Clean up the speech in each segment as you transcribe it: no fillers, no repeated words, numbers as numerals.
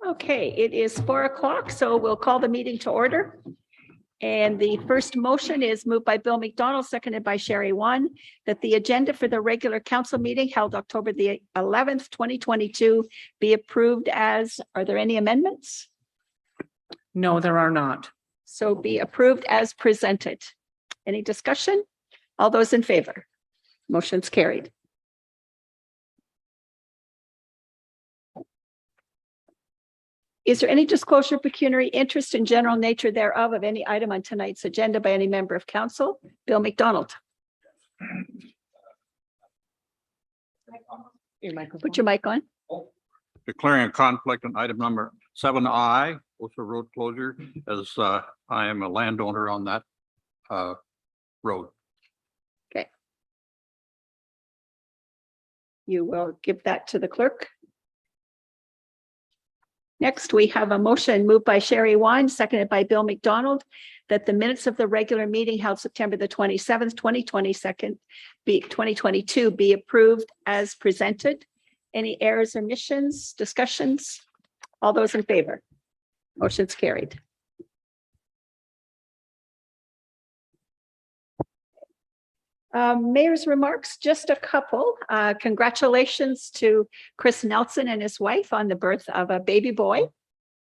Okay, it is 4 o'clock, so we'll call the meeting to order. And the first motion is moved by Bill McDonald, seconded by Sherry Wan, that the agenda for the regular council meeting held October the 11th, 2022 be approved as, are there any amendments? No, there are not. So be approved as presented. Any discussion? All those in favor? Motion's carried. Is there any disclosure of pecuniary interest in general nature thereof of any item on tonight's agenda by any member of council? Bill McDonald. Put your mic on. Declaring a conflict on item number 7I, Osa Road closure, as I am a landowner on that road. Okay. You will give that to the clerk. Next, we have a motion moved by Sherry Wan, seconded by Bill McDonald, that the minutes of the regular meeting held September the 27th, 2022 be approved as presented. Any errors, omissions, discussions? All those in favor? Motion's carried. Mayor's remarks, just a couple. Congratulations to Chris Nelson and his wife on the birth of a baby boy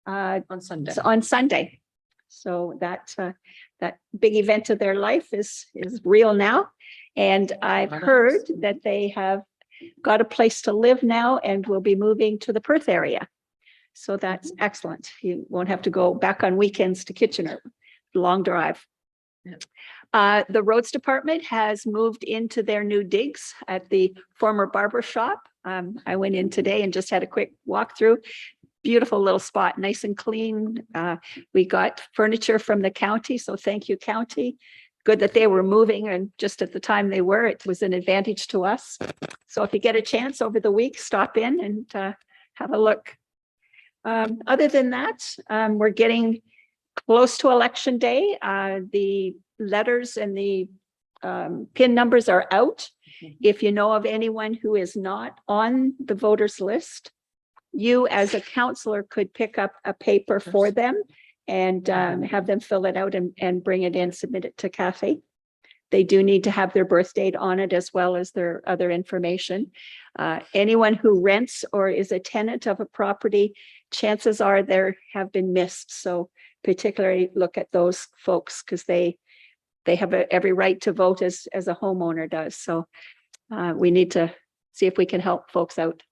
On Sunday. on Sunday. So that big event of their life is real now. And I've heard that they have got a place to live now and will be moving to the Perth area. So that's excellent. You won't have to go back on weekends to Kitchener. Long drive. The roads department has moved into their new digs at the former barber shop. I went in today and just had a quick walk through. Beautiful little spot, nice and clean. We got furniture from the county, so thank you, county. Good that they were moving, and just at the time they were, it was an advantage to us. So if you get a chance over the week, stop in and have a look. Other than that, we're getting close to election day. The letters and the PIN numbers are out. If you know of anyone who is not on the voters list, you as a counselor could pick up a paper for them and have them fill it out and bring it in, submit it to Kathy. They do need to have their birth date on it as well as their other information. Anyone who rents or is a tenant of a property, chances are there have been missed. So particularly look at those folks because they have every right to vote as a homeowner does. So we need to see if we can help folks out.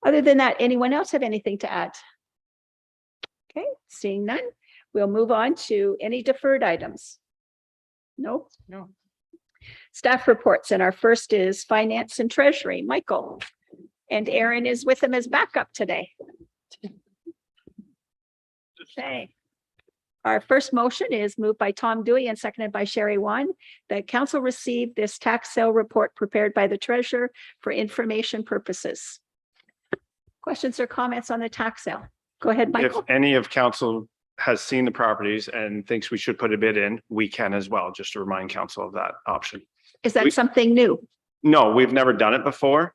Other than that, anyone else have anything to add? Okay, seeing none, we'll move on to any deferred items. Nope. No. Staff reports, and our first is finance and treasury. Michael, and Aaron is with him as backup today. Okay. Our first motion is moved by Tom Dewey and seconded by Sherry Wan. The council received this tax sale report prepared by the treasurer for information purposes. Questions or comments on the tax sale? Go ahead, Michael. If any of council has seen the properties and thinks we should put a bid in, we can as well, just to remind council of that option. Is that something new? No, we've never done it before.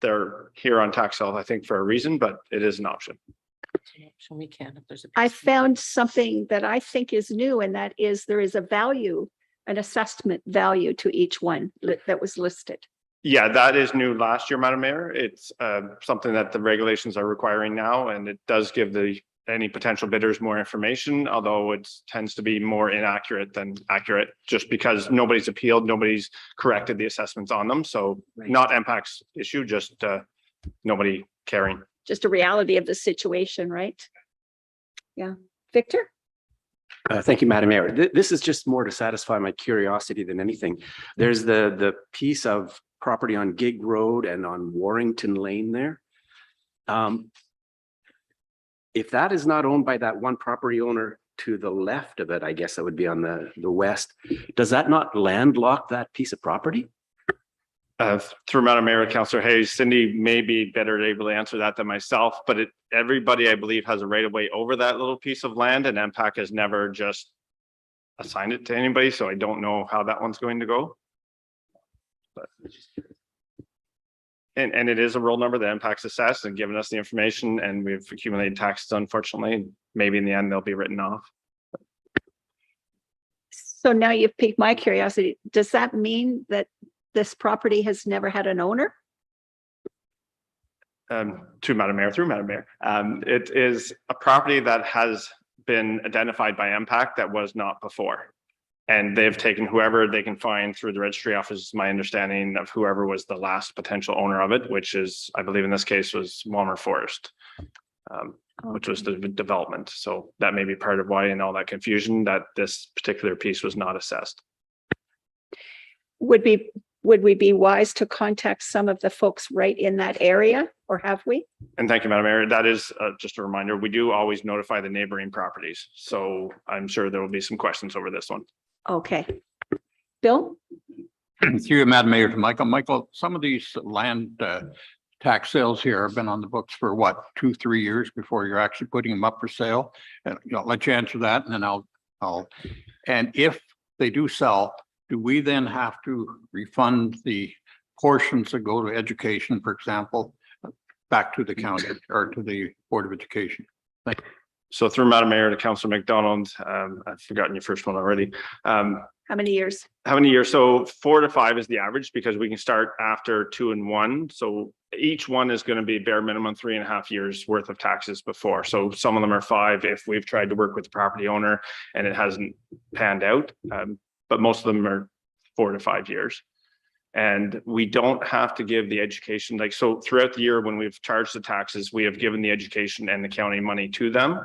They're here on tax sale, I think, for a reason, but it is an option. So we can, if there's a. I found something that I think is new, and that is there is a value, an assessment value to each one that was listed. Yeah, that is new last year, Madam Mayor. It's something that the regulations are requiring now, and it does give any potential bidders more information, although it tends to be more inaccurate than accurate, just because nobody's appealed, nobody's corrected the assessments on them. So Right. Not MPAC's issue, just nobody caring. Just a reality of the situation, right? Yeah. Victor? Thank you, Madam Mayor. This is just more to satisfy my curiosity than anything. There's the piece of property on Gig Road and on Warrington Lane there. If that is not owned by that one property owner to the left of it, I guess that would be on the west. Does that not landlock that piece of property? Through Madam Mayor, Councillor Hayes, Cindy may be better able to answer that than myself, but everybody, I believe, has a right of way over that little piece of land, and MPAC has never just assigned it to anybody, so I don't know how that one's going to go. But And it is a roll number that impacts assessed and given us the information, and we've accumulated taxes, unfortunately. Maybe in the end, they'll be written off. So now you've piqued my curiosity. Does that mean that this property has never had an owner? To Madam Mayor, through Madam Mayor. It is a property that has been identified by impact that was not before. And they've taken whoever they can find through the registry office, my understanding of whoever was the last potential owner of it, which is, I believe in this case was Walmer Forest, which was the development. So that may be part of why in all that confusion that this particular piece was not assessed. Would we be wise to contact some of the folks right in that area, or have we? And thank you, Madam Mayor. That is just a reminder. We do always notify the neighboring properties. So I'm sure there will be some questions over this one. Okay. Bill? Through you, Madam Mayor, to Michael. Michael, some of these land tax sales here have been on the books for what, 2-3 years before you're actually putting them up for sale? And I'll let you answer that, and then and if they do sell, do we then have to refund the portions that go to education, for example, back to the county or to the Board of Education? Thank you. So through Madam Mayor to Councillor McDonald, I've forgotten your first one already. How many years? How many years? So 4 to 5 is the average because we can start after 2 and 1. So each one is going to be bare minimum 3.5 years worth of taxes before. So some of them are 5 if we've tried to work with the property owner and it hasn't panned out. But most of them are 4 to 5 years. And we don't have to give the education, like, so throughout the year when we've charged the taxes, we have given the education and the county money to them.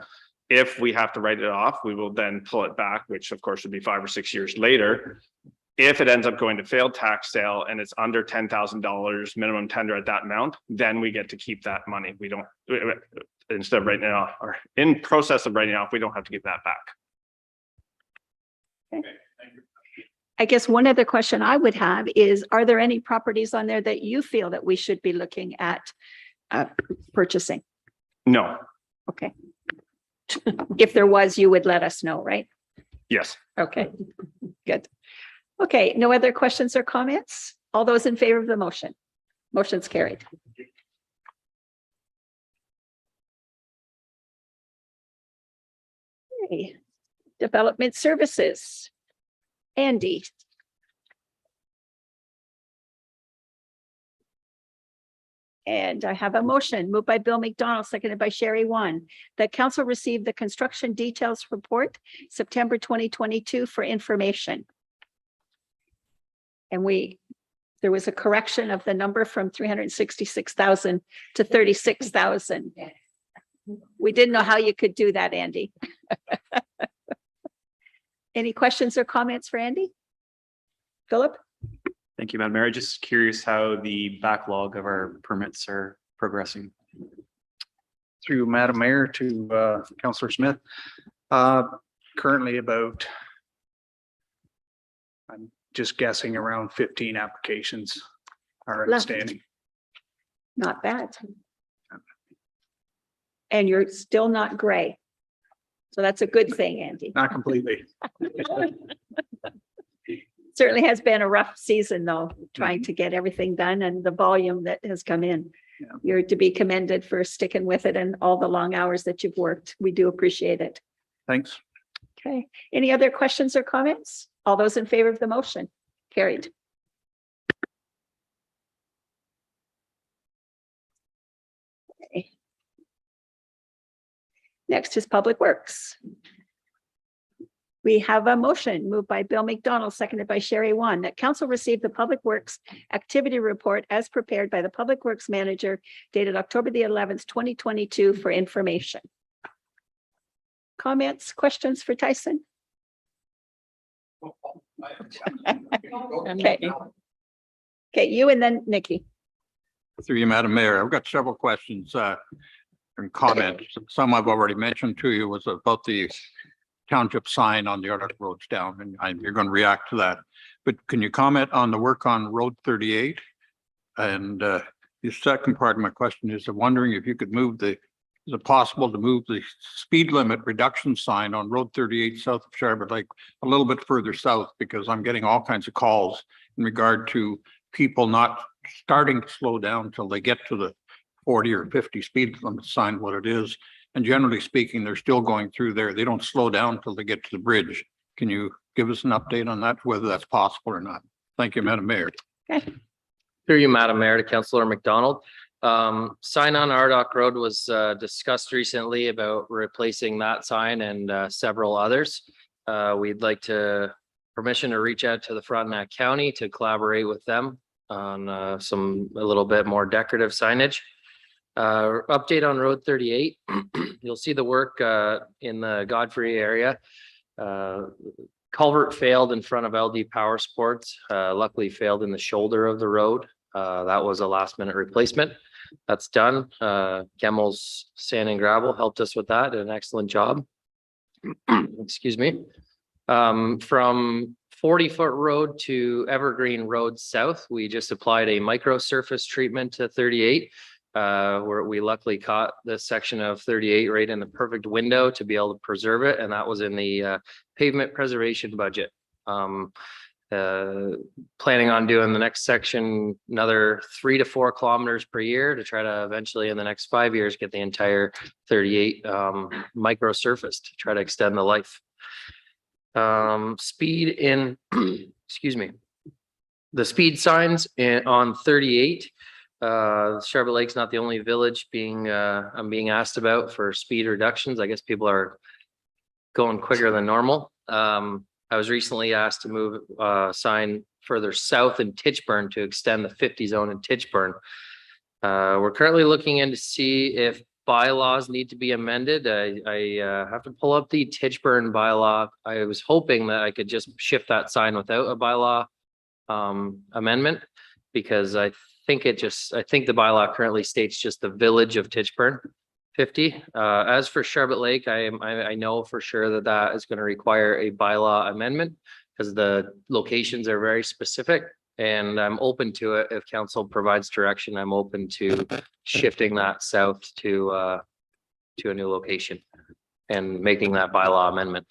If we have to write it off, we will then pull it back, which of course would be 5 or 6 years later. If it ends up going to failed tax sale and it's under $10,000 minimum tender at that amount, then we get to keep that money. We don't, instead of writing it off or in process of writing it off, we don't have to give that back. Okay. I guess one other question I would have is, are there any properties on there that you feel that we should be looking at purchasing? No. Okay. If there was, you would let us know, right? Yes. Okay, good. Okay, no other questions or comments? All those in favor of the motion? Motion's carried. Okay. Development Services. Andy. And I have a motion moved by Bill McDonald, seconded by Sherry Wan, that council received the construction details report September 2022 for information. And there was a correction of the number from 366,000 to 36,000. We didn't know how you could do that, Andy. Any questions or comments for Andy? Philip? Thank you, Madam Mayor. Just curious how the backlog of our permits are progressing. Through Madam Mayor to Councillor Smith. Currently about, I'm just guessing, around 15 applications are Left. outstanding. Not bad. And you're still not gray. So that's a good thing, Andy. Not completely. Certainly has been a rough season, though, trying to get everything done and the volume that has come in. Yeah. You're to be commended for sticking with it and all the long hours that you've worked. We do appreciate it. Thanks. Okay. Any other questions or comments? All those in favor of the motion? Carried. Okay. Next is Public Works. We have a motion moved by Bill McDonald, seconded by Sherry Wan, that council receive the Public Works activity report as prepared by the Public Works Manager dated October the 11th, 2022 for information. Comments, questions for Tyson? Okay. Okay, you and then Nikki. Through you, Madam Mayor, I've got several questions and comments. Some I've already mentioned to you was about the Township sign on the Arctic roads down, and you're going to react to that. But can you comment on the work on Road 38? And the second part of my question is, I'm wondering if you could move is it possible to move the speed limit reduction sign on Road 38 south of Sherwood Lake a little bit further south, because I'm getting all kinds of calls in regard to people not starting to slow down till they get to the 40 or 50 speed limit sign, what it is. And generally speaking, they're still going through there. They don't slow down till they get to the bridge. Can you give us an update on that, whether that's possible or not? Thank you, Madam Mayor. Through you, Madam Mayor, to Councillor McDonald. Sign on Ardoc Road was discussed recently about replacing that sign and several others. We'd like permission to reach out to the Frontenac County to collaborate with them on a little bit more decorative signage. Update on Road 38. You'll see the work in the Godfrey area. Culvert failed in front of LD Power Sports. Luckily failed in the shoulder of the road. That was a last minute replacement. That's done. Gemmel's Sand and Gravel helped us with that. Did an excellent job. Excuse me. From 40-foot road to Evergreen Road South, we just applied a micro surface treatment to 38. Where we luckily caught this section of 38 right in the perfect window to be able to preserve it. And that was in the pavement preservation budget. Planning on doing the next section, another 3 to 4 kilometers per year to try to eventually in the next 5 years, get the entire 38 micro surface to try to extend the life. Speed in, excuse me, the speed signs on 38. Charlotte Lake's not the only village I'm being asked about for speed reductions. I guess people are going quicker than normal. I was recently asked to move a sign further south in Titchburn to extend the 50 zone in Titchburn. We're currently looking in to see if bylaws need to be amended. I have to pull up the Titchburn bylaw. I was hoping that I could just shift that sign without a bylaw amendment, because I think the bylaw currently states just the village of Titchburn 50. As for Charlotte Lake, I know for sure that is going to require a bylaw amendment because the locations are very specific, and I'm open to it. If council provides direction, I'm open to shifting that south to a new location and making that bylaw amendment.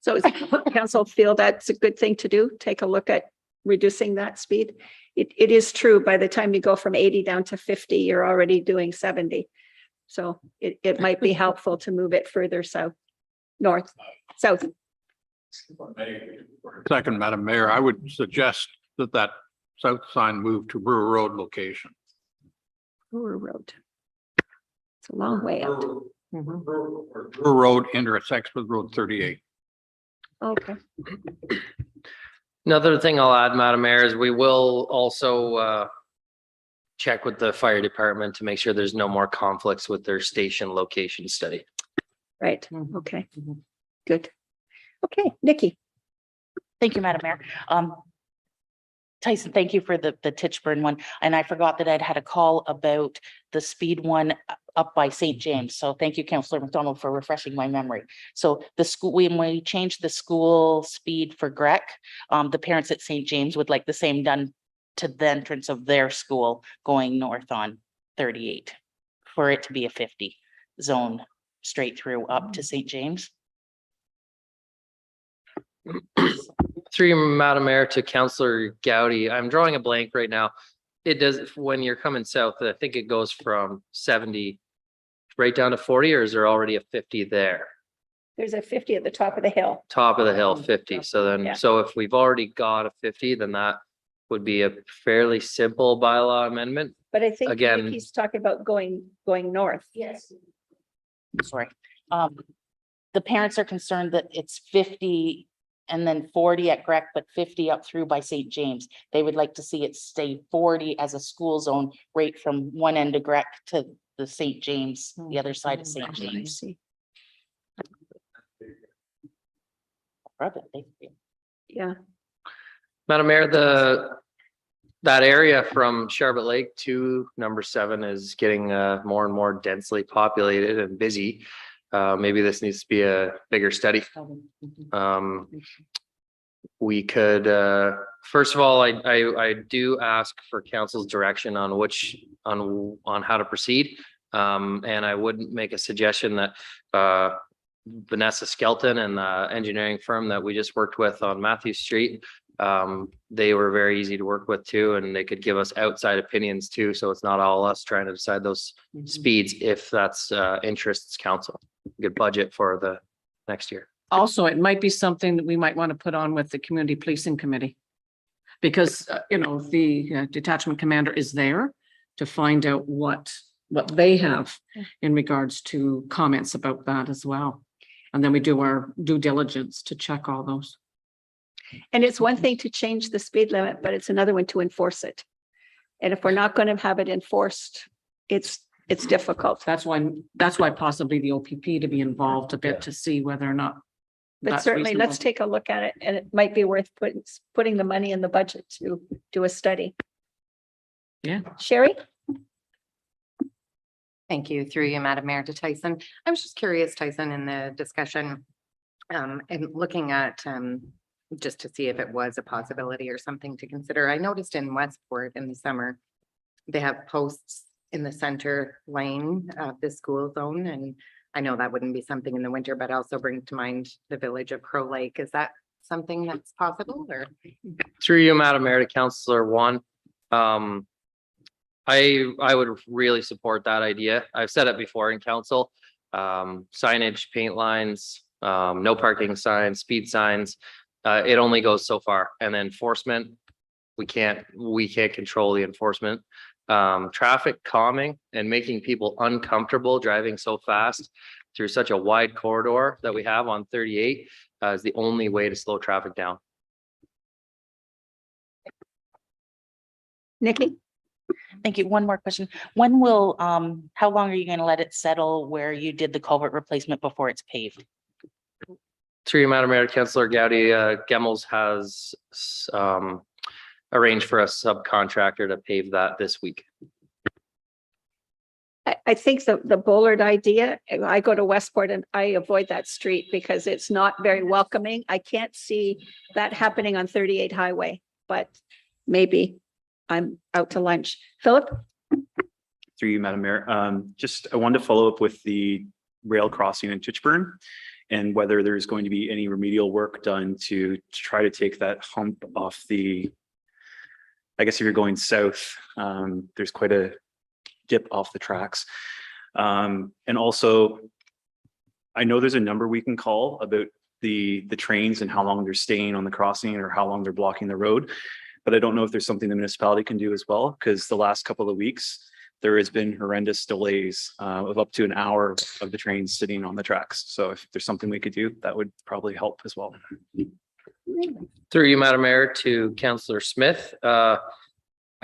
So does council feel that's a good thing to do? Take a look at reducing that speed. It is true, by the time you go from 80 down to 50, you're already doing 70. So it might be helpful to move it further south, south. Second, Madam Mayor, I would suggest that south sign move to Brewer Road location. Brewer Road. It's a long way out. Brewer Road intersects with Road 38. Okay. Another thing I'll add, Madam Mayor, is we will also check with the fire department to make sure there's no more conflicts with their station location study. Right. Okay. Good. Okay, Nikki. Thank you, Madam Mayor. Tyson, thank you for the Titchburn one. And I forgot that I'd had a call about the speed one up by St. James. So thank you, Councillor McDonald, for refreshing my memory. So the school, when we changed the school speed for Grec, the parents at St. James would like the same done to the entrance of their school going north on 38 for it to be a 50 zone straight through up to St. James. Through Madam Mayor to Councillor Gowdy, I'm drawing a blank right now. It does, when you're coming south, I think it goes from 70 right down to 40, or is there already a 50 there? There's a 50 at the top of the hill. Top of the hill 50. So then, Yeah. so if we've already got a 50, then that would be a fairly simple bylaw amendment. But I think Again- he's talking about going north. Yes. Sorry. The parents are concerned that it's 50 and then 40 at Grec, but 50 up through by St. James. They would like to see it stay 40 as a school zone right from one end of Grec to the St. James, the other side of St. I James. see. Yeah. Madam Mayor, that area from Charlotte Lake to number 7 is getting more and more densely populated and busy. Maybe this needs to be a bigger study. We could, first of all, I do ask for council's direction on on how to proceed. And I wouldn't make a suggestion that Vanessa Skelton and the engineering firm that we just worked with on Matthew Street They were very easy to work with too, and they could give us outside opinions too. So it's not all us trying to decide those speeds if that's interests council. Good budget for the next year. Also, it might be something that we might want to put on with the community policing committee. Because, you know, the detachment commander is there to find out what they have in regards to comments about that as well. And then we do our due diligence to check all those. And it's one thing to change the speed limit, but it's another one to enforce it. And if we're not going to have it enforced, it's difficult. That's why possibly the OPP to be involved a bit to see whether or not. But that's certainly, let's reasonable. take a look at it, and it might be worth putting the money in the budget to do a study. Yeah. Sherry? Thank you. Through you, Madam Mayor, to Tyson. I was just curious, Tyson, in the discussion, and looking at, just to see if it was a possibility or something to consider. I noticed in Westport in the summer, they have posts in the center lane of the school zone, and I know that wouldn't be something in the winter, but also bring to mind the village of Crow Lake. Is that something that's possible, or? Through you, Madam Mayor, to Councillor One. I would really support that idea. I've said it before in council. Signage, paint lines, no parking signs, speed signs. It only goes so far. And enforcement, we can't control the enforcement. Traffic calming and making people uncomfortable driving so fast through such a wide corridor that we have on 38 is the only way to slow traffic down. Nikki? Thank you. One more question. When will, how long are you going to let it settle where you did the culvert replacement before it's paved? Through you, Madam Mayor, Councillor Gowdy, Gemmels has arranged for a subcontractor to pave that this week. I think the Bullard idea, I go to Westport and I avoid that street because it's not very welcoming. I can't see that happening on 38 highway, but maybe I'm out to lunch. Philip? Through you, Madam Mayor. Just I wanted to follow up with the rail crossing in Titchburn and whether there's going to be any remedial work done to try to take that hump off the, I guess if you're going south, there's quite a dip off the tracks. And also, I know there's a number we can call about the trains and how long they're staying on the crossing or how long they're blocking the road. But I don't know if there's something the municipality can do as well, because the last couple of weeks, there has been horrendous delays of up to an hour of the trains sitting on the tracks. So if there's something we could do, that would probably help as well. Through you, Madam Mayor, to Councillor Smith. I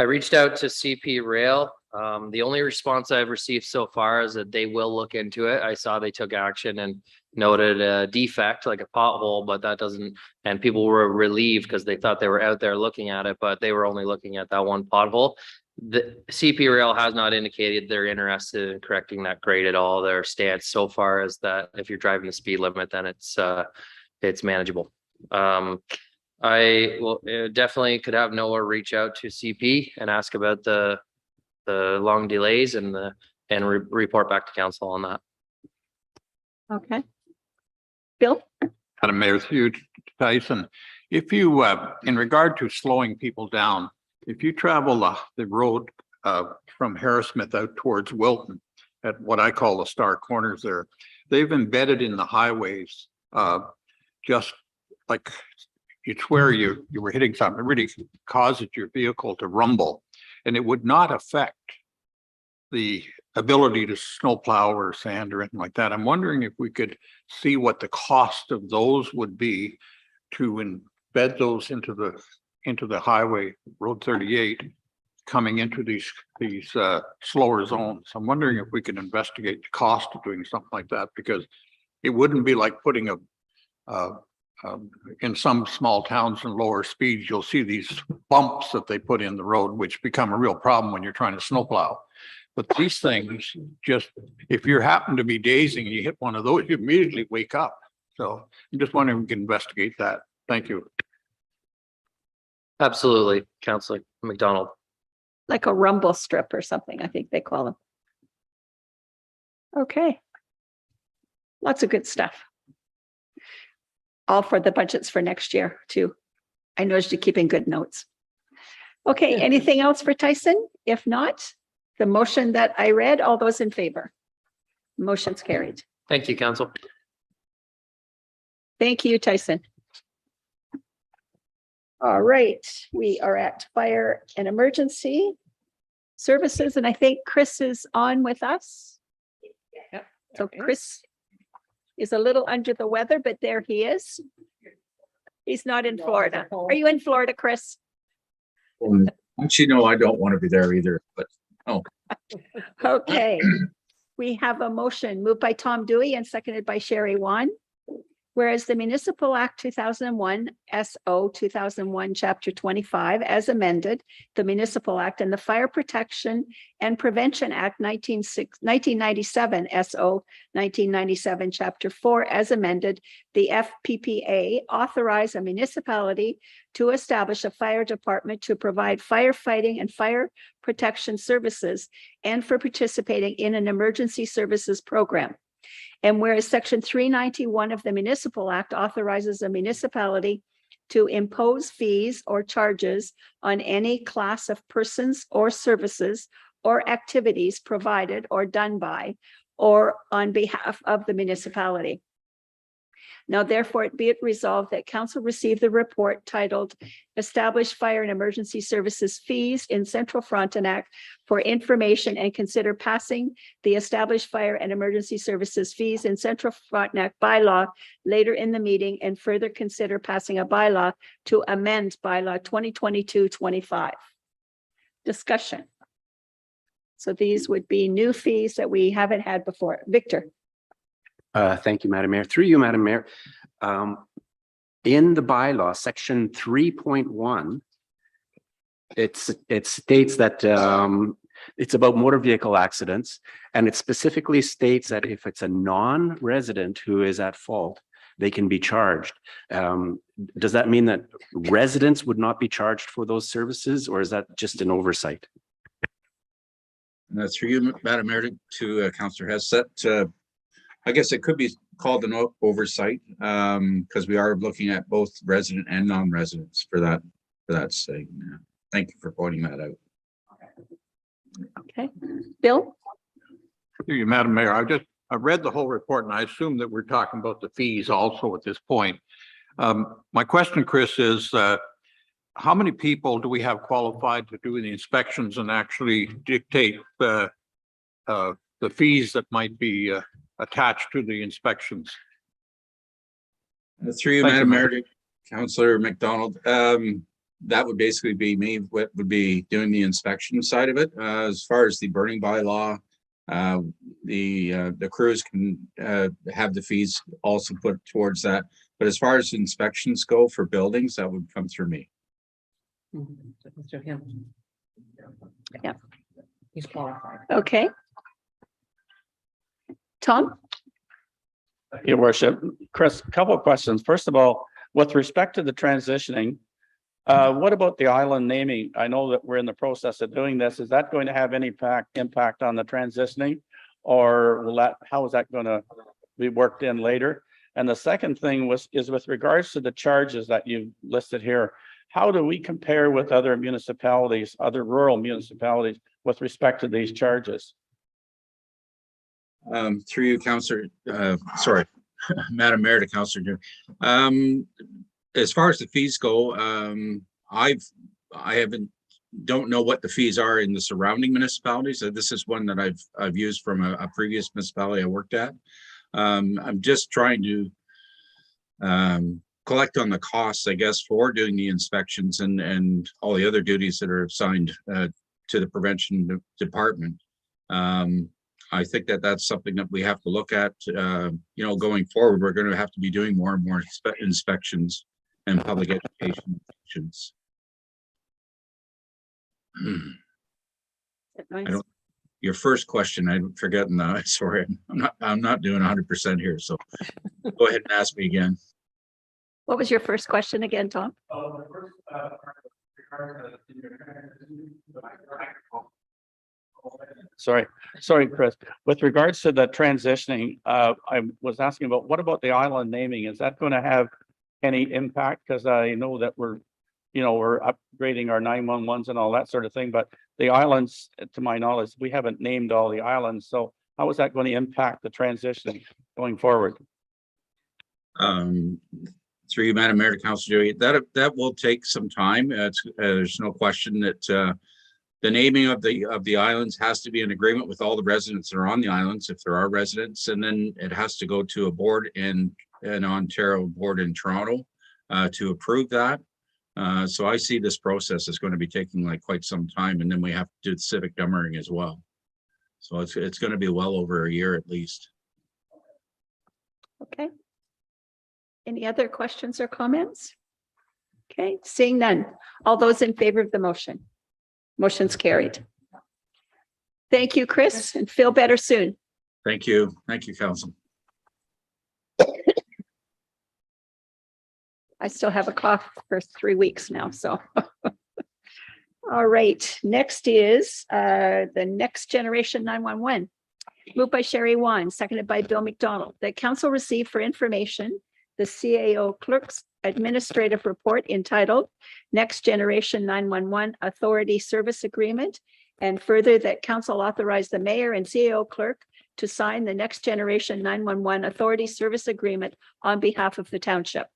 reached out to CP Rail. The only response I've received so far is that they will look into it. I saw they took action and noted a defect, like a pothole, but that doesn't, and people were relieved because they thought they were out there looking at it, but they were only looking at that one pothole. The CP Rail has not indicated they're interested in correcting that grade at all. Their stance so far is that if you're driving the speed limit, then it's manageable. I will definitely could have Noah reach out to CP and ask about the long delays and report back to council on that. Okay. Bill? Madam Mayor, through you, Tyson, if you, in regard to slowing people down, if you travel the road from Harrismith out towards Wilton at what I call the star corners there, they've embedded in the highways just like it's where you were hitting something. It really causes your vehicle to rumble, and it would not affect the ability to snowplow or sand or anything like that. I'm wondering if we could see what the cost of those would be to embed those into the highway, Road 38, coming into these slower zones. I'm wondering if we can investigate the cost of doing something like that, because it wouldn't be like putting in some small towns and lower speeds, you'll see these bumps that they put in the road, which become a real problem when you're trying to snowplow. But these things, just if you happen to be dazing and you hit one of those, you immediately wake up. So I'm just wondering if we can investigate that. Thank you. Absolutely, Councillor McDonald. Like a rumble strip or something, I think they call them. Okay. Lots of good stuff. All for the budgets for next year too. I noticed you keeping good notes. Okay, anything else for Tyson? If not, the motion that I read, all those in favor? Motion's carried. Thank you, council. Thank you, Tyson. All right, we are at fire and emergency services, and I think Chris is on with us. Yep. So Chris is a little under the weather, but there he is. He's not in Florida. Are you in Florida, Chris? Actually, no, I don't want to be there either, but Okay, we have a motion moved by Tom Dewey and seconded by Sherry Wan. Whereas the Municipal Act 2001, SO 2001, Chapter 25, as amended, the Municipal Act and the Fire Protection and Prevention Act 1997, SO 1997, Chapter 4, as amended, the FPPA authorize a municipality to establish a fire department to provide firefighting and fire protection services and for participating in an emergency services program. And whereas Section 391 of the Municipal Act authorizes a municipality to impose fees or charges on any class of persons or services or activities provided or done by or on behalf of the municipality. Now, therefore, it be it resolved that council receive the report titled Established Fire and Emergency Services Fees in Central Frontenac for information and consider passing the Established Fire and Emergency Services Fees in Central Frontenac bylaw later in the meeting and further consider passing a bylaw to amend bylaw 2022-25. Discussion. So these would be new fees that we haven't had before. Victor. Thank you, Madam Mayor. Through you, Madam Mayor. In the bylaw, section 3.1, it states that it's about motor vehicle accidents, and it specifically states that if it's a non-resident who is at fault, they can be charged. Does that mean that residents would not be charged for those services, or is that just an oversight? through you, Madam Mayor, to Councillor Hessett. I guess it could be called an oversight because we are looking at both resident and non-residents for that sake. Yeah. Thank you for pointing that out. Okay, Bill. Through you, Madam Mayor, I read the whole report and I assume that we're talking about the fees also at this point. My question, Chris, is how many people do we have qualified to do the inspections and actually dictate the fees that might be attached to the inspections? Through you, Madam Mayor, to Councillor McDonald. That would basically be me, what would be doing the inspection side of it. As far as the burning bylaw, the crews can have the fees also put towards that. But as far as inspections go for buildings, that would come through me. Yeah. He's qualified. Okay. Tom? Your worship, Chris, a couple of questions. First of all, with respect to the transitioning, what about the island naming? I know that we're in the process of doing this. Is that going to have any impact on the transitioning? Or how is that going to be worked in later? And the second thing is with regards to the charges that you listed here, how do we compare with other municipalities, other rural municipalities with respect to these charges? Through you, Councillor, sorry, Madam Mayor, to Councillor. As far as the fees go, I don't know what the fees are in the surrounding municipalities. This is one that I've used from a previous municipality I worked at. I'm just trying to collect on the costs, I guess, for doing the inspections and all the other duties that are assigned to the prevention department. I think that that's something that we have to look at, going forward. We're going to have to be doing more and more inspections and public education inspections. Your first question, I'm forgetting that. Sorry, I'm not doing 100% here. So go ahead and ask me again. What was your first question again, Tom? Sorry, Chris. With regards to the transitioning, I was asking about what about the island naming? Is that going to have any impact? Because I know that we're we're upgrading our 911s and all that sort of thing, but the islands, to my knowledge, we haven't named all the islands. So how is that going to impact the transition going forward? Through you, Madam Mayor, to Councilor Joey, that will take some time. There's no question that the naming of the islands has to be in agreement with all the residents that are on the islands, if there are residents, and then it has to go to a board in an Ontario board in Toronto to approve that. So I see this process is going to be taking like quite some time, and then we have to do the civic numbering as well. So it's going to be well over a year at least. Okay. Any other questions or comments? Okay, seeing none. All those in favor of the motion? Motion's carried. Thank you, Chris, and feel better soon. Thank you. Thank you, Council. I still have a cough for 3 weeks now, so. All right, next is the Next Generation 911. Moved by Sherry Wan, seconded by Bill McDonald. That council received for information the CAO Clerk's Administrative Report entitled Next Generation 911 Authority Service Agreement, and further that council authorized the mayor and CAO clerk to sign the Next Generation 911 Authority Service Agreement on behalf of the township.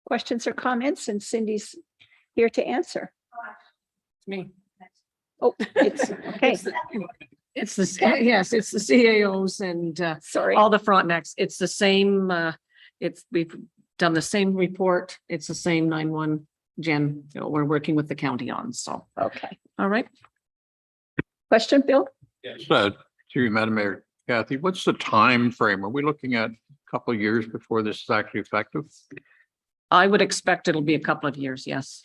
Questions or comments? And Cindy's here to answer. Me. Oh, it's okay. It's the, yes, it's the CAOs and Sorry. all the Frontenacs. It's the same, we've done the same report. It's the same 911 gen, we're working with the county on, so. Okay. All right. Question, Bill? Yes. To you, Madam Mayor, Kathy, what's the time frame? Are we looking at a couple of years before this is actually effective? I would expect it'll be a couple of years, yes.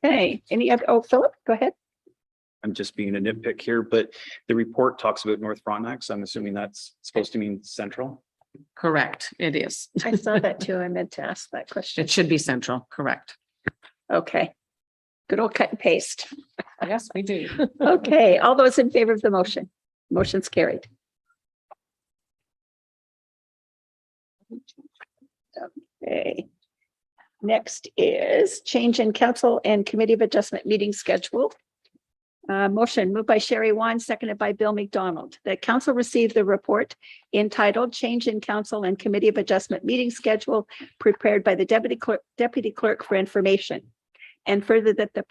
Okay, any other, oh, Philip, go ahead. I'm just being a nitpick here, but the report talks about North Frontenac, so I'm assuming that's supposed to mean central. Correct, it is. I saw that too. I meant to ask that question. It should be central, correct. Okay. Good old cut and paste. Yes, we do. Okay, all those in favor of the motion? Motion's carried. Okay. Next is change in council and committee of adjustment meeting schedule. Motion moved by Sherry Wan, seconded by Bill McDonald. The council received the report entitled Change in Council and Committee of Adjustment Meeting Schedule prepared by the deputy clerk for information. And further that the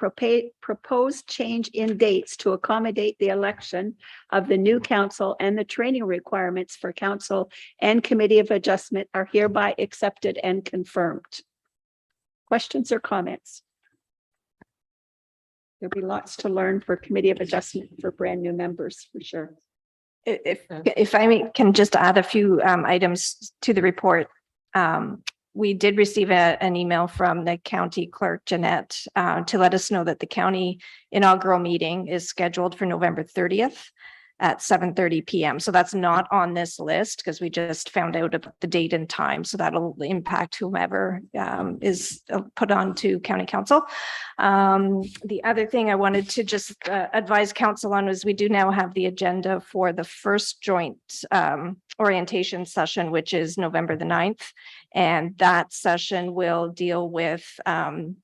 proposed change in dates to accommodate the election of the new council and the training requirements for council and committee of adjustment are hereby accepted and confirmed. Questions or comments? There'll be lots to learn for committee of adjustment for brand new members, for sure. If I can just add a few items to the report. We did receive an email from the county clerk, Jeanette, to let us know that the county inaugural meeting is scheduled for November 30th at 7:30 p.m. So that's not on this list because we just found out about the date and time. So that'll impact whomever is put on to county council. The other thing I wanted to just advise council on was we do now have the agenda for the first joint orientation session, which is November the 9th. And that session will deal with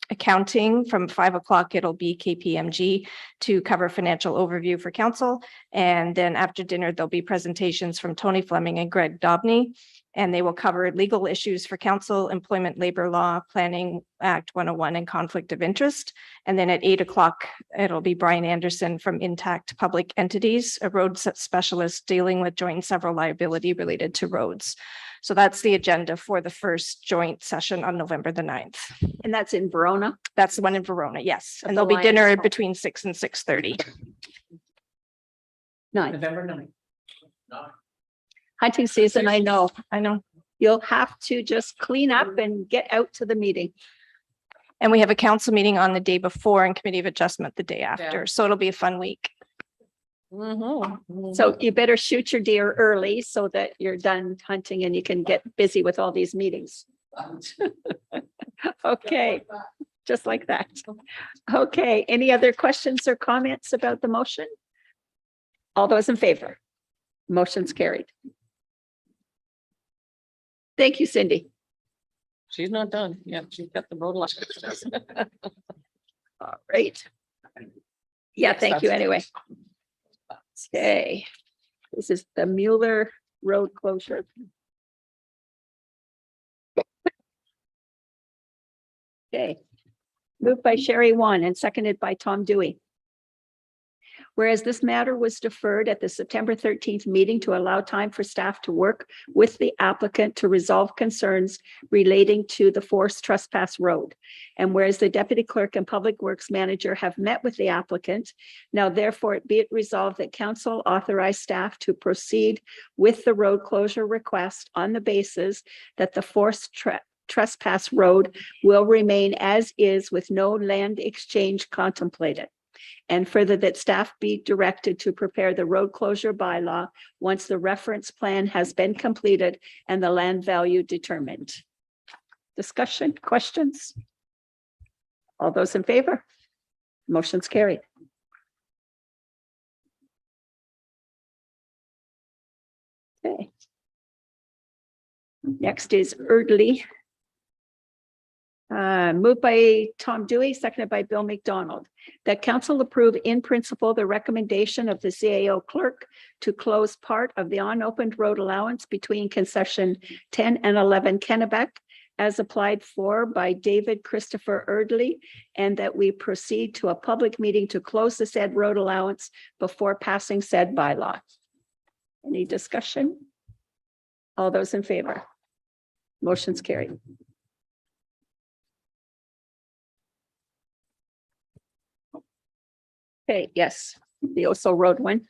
accounting from 5 o'clock. It'll be KPMG to cover financial overview for council. And then after dinner, there'll be presentations from Tony Fleming and Greg Dobney. And they will cover legal issues for council, employment, labor law, planning Act 101 and conflict of interest. And then at 8 o'clock, it'll be Brian Anderson from Intact Public Entities, a road specialist dealing with joint and several liability related to roads. So that's the agenda for the first joint session on November the 9th. And that's in Verona? That's the one in Verona, yes. At And the there'll be dinner Lions Club. between 6 and 6:30. Nine. November 9th. Hunting season, I know. I know. You'll have to just clean up and get out to the meeting. And we have a council meeting on the day before and committee of adjustment the day after. So it'll be a fun week. So you better shoot your deer early so that you're done hunting and you can get busy with all these meetings. Okay, just like that. Okay, any other questions or comments about the motion? All those in favor? Motion's carried. Thank you, Cindy. She's not done. Yeah, she's got the road license. All right. Yeah, Yes, thank you that's- anyway. Okay. This is the Mueller Road closure. Okay. Moved by Sherry Wan and seconded by Tom Dewey. Whereas this matter was deferred at the September 13th meeting to allow time for staff to work with the applicant to resolve concerns relating to the forced trespass road. And whereas the deputy clerk and public works manager have met with the applicant, now therefore be it resolved that council authorize staff to proceed with the road closure request on the basis that the forced trespass road will remain as is with no land exchange contemplated. And further, that staff be directed to prepare the road closure bylaw once the reference plan has been completed and the land value determined. Discussion, questions? All those in favor? Motion's carried. Okay. Next is Erdley. Moved by Tom Dewey, seconded by Bill McDonald, that council approve in principle the recommendation of the CAO clerk to close part of the unopened road allowance between concession 10 and 11 Kennebec as applied for by David Christopher Erdley, and that we proceed to a public meeting to close the said road allowance before passing said bylaw. Any discussion? All those in favor? Motion's carried. Okay, yes, the Oso Road one.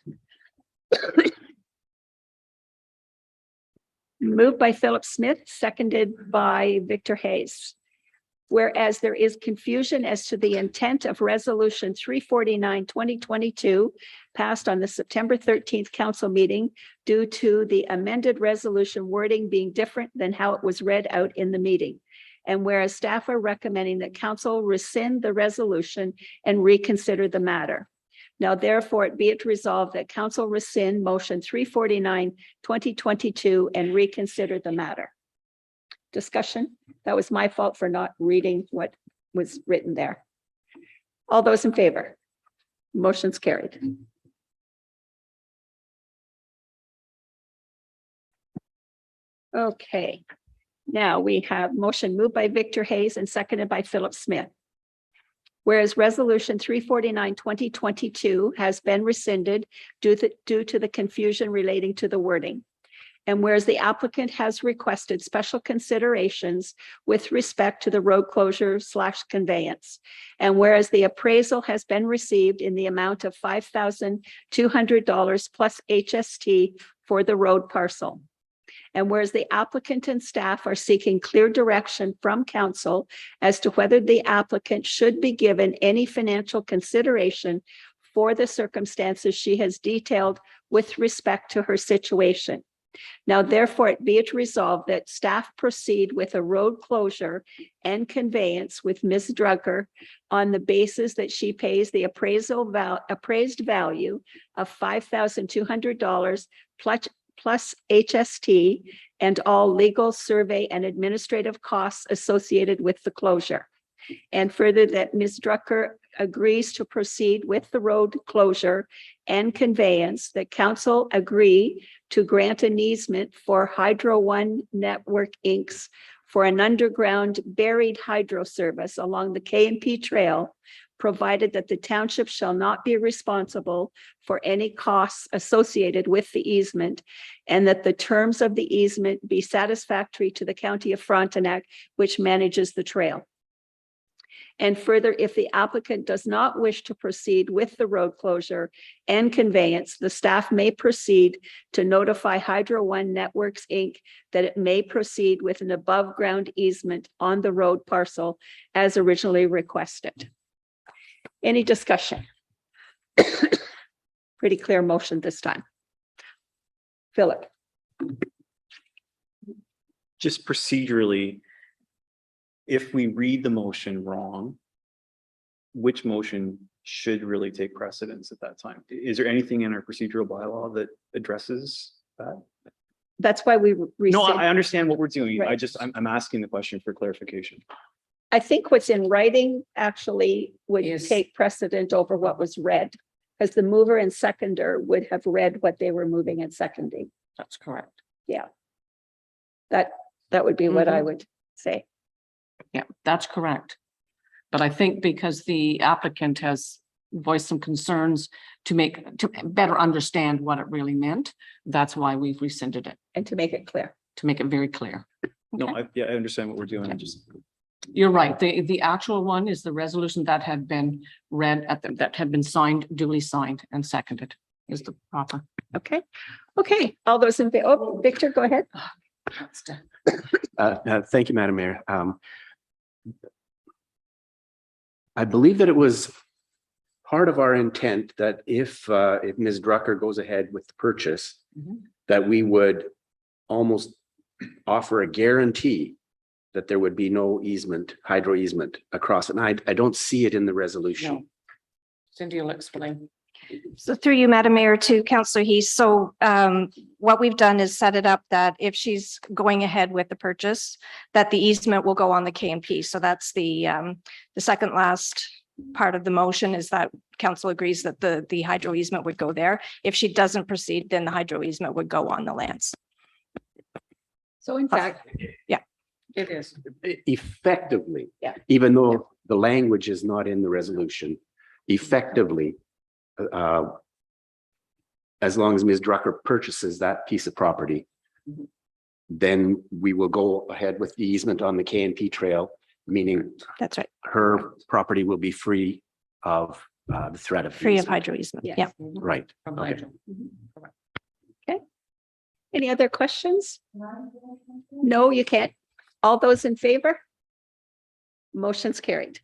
Moved by Philip Smith, seconded by Victor Hayes. Whereas there is confusion as to the intent of resolution 349, 2022, passed on the September 13th council meeting due to the amended resolution wording being different than how it was read out in the meeting. And whereas staff are recommending that council rescind the resolution and reconsider the matter. Now, therefore, be it resolved that council rescind motion 349, 2022 and reconsider the matter. Discussion. That was my fault for not reading what was written there. All those in favor? Motion's carried. Okay. Now we have motion moved by Victor Hayes and seconded by Philip Smith. Whereas resolution 349, 2022 has been rescinded due to the confusion relating to the wording. And whereas the applicant has requested special considerations with respect to the road closure / conveyance. And whereas the appraisal has been received in the amount of $5,200 plus HST for the road parcel. And whereas the applicant and staff are seeking clear direction from council as to whether the applicant should be given any financial consideration for the circumstances she has detailed with respect to her situation. Now, therefore, it be it resolved that staff proceed with a road closure and conveyance with Ms. Drucker on the basis that she pays the appraised value of $5,200 plus HST and all legal, survey, and administrative costs associated with the closure. And further, that Ms. Drucker agrees to proceed with the road closure and conveyance, that council agree to grant an easement for Hydro One Network Inc. for an underground buried hydro service along the K&P Trail, provided that the township shall not be responsible for any costs associated with the easement, and that the terms of the easement be satisfactory to the county of Frontenac, which manages the trail. And further, if the applicant does not wish to proceed with the road closure and conveyance, the staff may proceed to notify Hydro One Networks Inc. that it may proceed with an above ground easement on the road parcel as originally requested. Any discussion? Pretty clear motion this time. Philip. Just procedurally, if we read the motion wrong, which motion should really take precedence at that time? Is there anything in our procedural bylaw that addresses that? That's why we No, rescind. I understand what we're doing. Right. I'm asking the question for clarification. I think what's in writing actually would Is- take precedent over what was read. Because the mover and seconder would have read what they were moving and seconding. That's correct. That would be what I would say. Yeah, that's correct. But I think because the applicant has voiced some concerns to better understand what it really meant, that's why we've rescinded it, And to make it clear. to make it very clear. No, I understand what we're doing. I just, You're right. The actual one is the resolution that had been read that had been signed, duly signed and seconded is the proper. Okay. Okay. All those in favor, oh, Victor, go ahead. Thank you, Madam Mayor. I believe that it was part of our intent that if Ms. Drucker goes ahead with the purchase, Mhm. that we would almost offer a guarantee that there would be no easement, hydro easement across it. And I don't see it in the resolution. No. Cindy will explain. So through you, Madam Mayor, to Councillor Heath. So what we've done is set it up that if she's going ahead with the purchase, that the easement will go on the KMP. So that's the second last part of the motion is that council agrees that the hydro easement would go there. If she doesn't proceed, then the hydro easement would go on the lands. So in fact, It is. Effectively. Yeah. Even though the language is not in the resolution, effectively, as long as Ms. Drucker purchases that piece of property, Mhm. then we will go ahead with the easement on the KNP trail, meaning That's right. her property will be free of the threat of. Free of easement. hydro easement. Yes. Yeah. Right. From Okay. Nigel. okay. Any other questions? No, you can't. All those in favor? Motion's carried.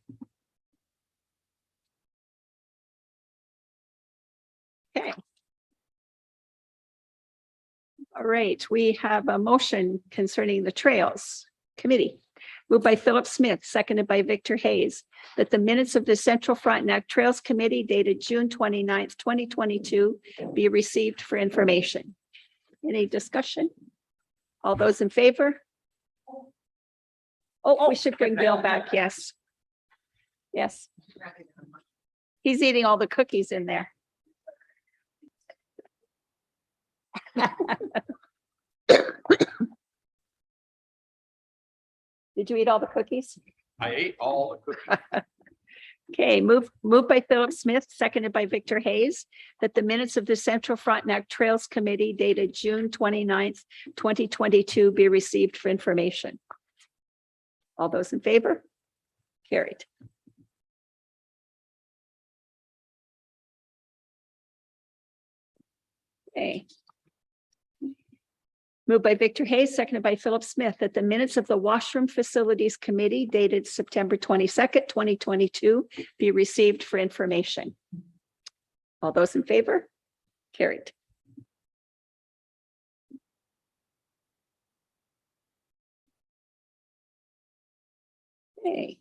Okay. All right, we have a motion concerning the Trails Committee. Moved by Philip Smith, seconded by Victor Hayes, that the minutes of the Central Frontenac Trails Committee dated June 29th, 2022 be received for information. Any discussion? All those in favor? Oh, we should bring Bill back, yes. Yes. He's eating all the cookies in there. Did you eat all the cookies? I ate all the cookies. Okay, moved by Philip Smith, seconded by Victor Hayes, that the minutes of the Central Frontenac Trails Committee dated June 29th, 2022 be received for information. All those in favor? Carried. Okay. Moved by Victor Hayes, seconded by Philip Smith, that the minutes of the Washroom Facilities Committee dated September 22nd, 2022 be received for information. All those in favor? Carried. Okay.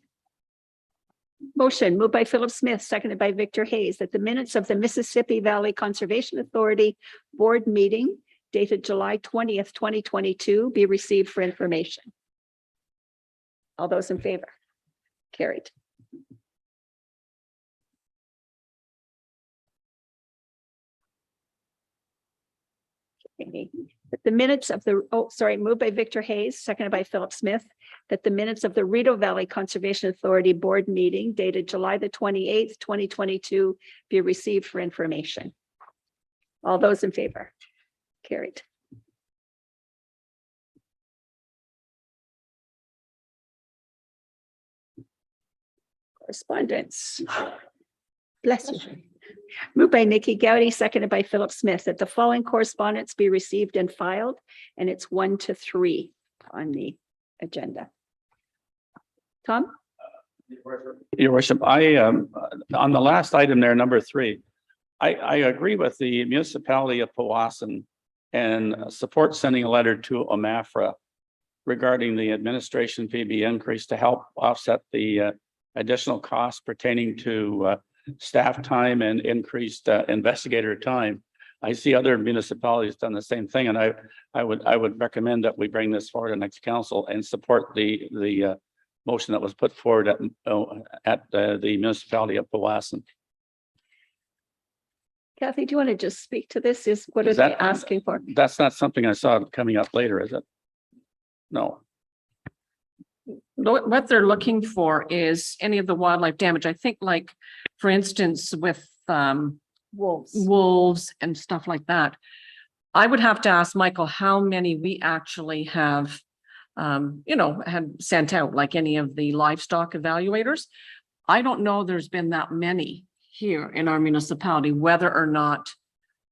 Motion moved by Philip Smith, seconded by Victor Hayes, that the minutes of the Mississippi Valley Conservation Authority Board meeting dated July 20th, 2022 be received for information. All those in favor? Carried. Okay. That the minutes of the, moved by Victor Hayes, seconded by Philip Smith, that the minutes of the Rideau Valley Conservation Authority Board meeting dated July the 28th, 2022 be received for information. All those in favor? Carried. Correspondence. Bless you. Moved by Nikki Gowdy, seconded by Philip Smith, that the following correspondence be received and filed, and it's 1 to 3 on the agenda. Tom? Your worship, I, on the last item there, number 3, I agree with the municipality of Powassan and support sending a letter to OMAFRA regarding the administration fee be increased to help offset the additional costs pertaining to staff time and increased investigator time. I see other municipalities done the same thing, and I would recommend that we bring this forward to next council and support the motion that was put forward at the municipality of Powassan. Kathy, do you want to just speak to this? What are Is they that- asking for? That's not something I saw coming up later, is it? No. What they're looking for is any of the wildlife damage. I think like, for instance, with wolves and stuff like that. I would have to ask Michael how many we actually have, had sent out, like any of the livestock evaluators. I don't know there's been that many here in our municipality, whether or not,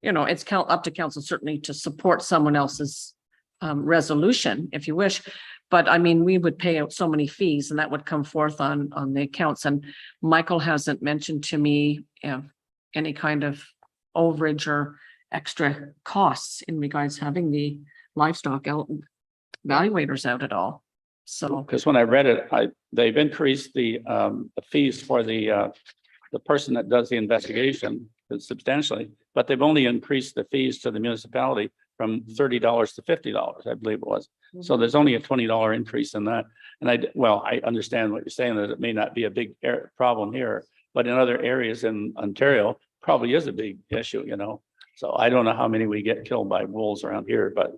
it's up to council certainly to support someone else's resolution, if you wish. But I mean, we would pay out so many fees and that would come forth on the accounts. And Michael hasn't mentioned to me any kind of overage or extra costs in regards to having the livestock evaluators out at all. So, Because when I read it, they've increased the fees for the person that does the investigation substantially, but they've only increased the fees to the municipality from $30 to $50, I believe it was. So there's only a $20 increase in that. And I understand what you're saying, that it may not be a big problem here, but in other areas in Ontario, probably is a big issue, So I don't know how many we get killed by wolves around here, but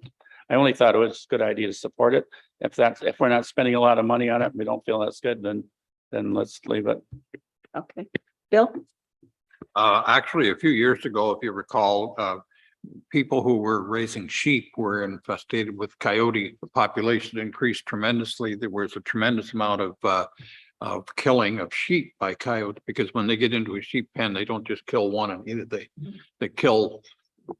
I only thought it was a good idea to support it. If we're not spending a lot of money on it, we don't feel that's good, then let's leave it. Okay, Bill? Actually, a few years ago, if you recall, people who were raising sheep were infested with coyote. The population increased tremendously. There was a tremendous amount of killing of sheep by coyote, because when they get into a sheep pen, they don't just kill one and eat it. They kill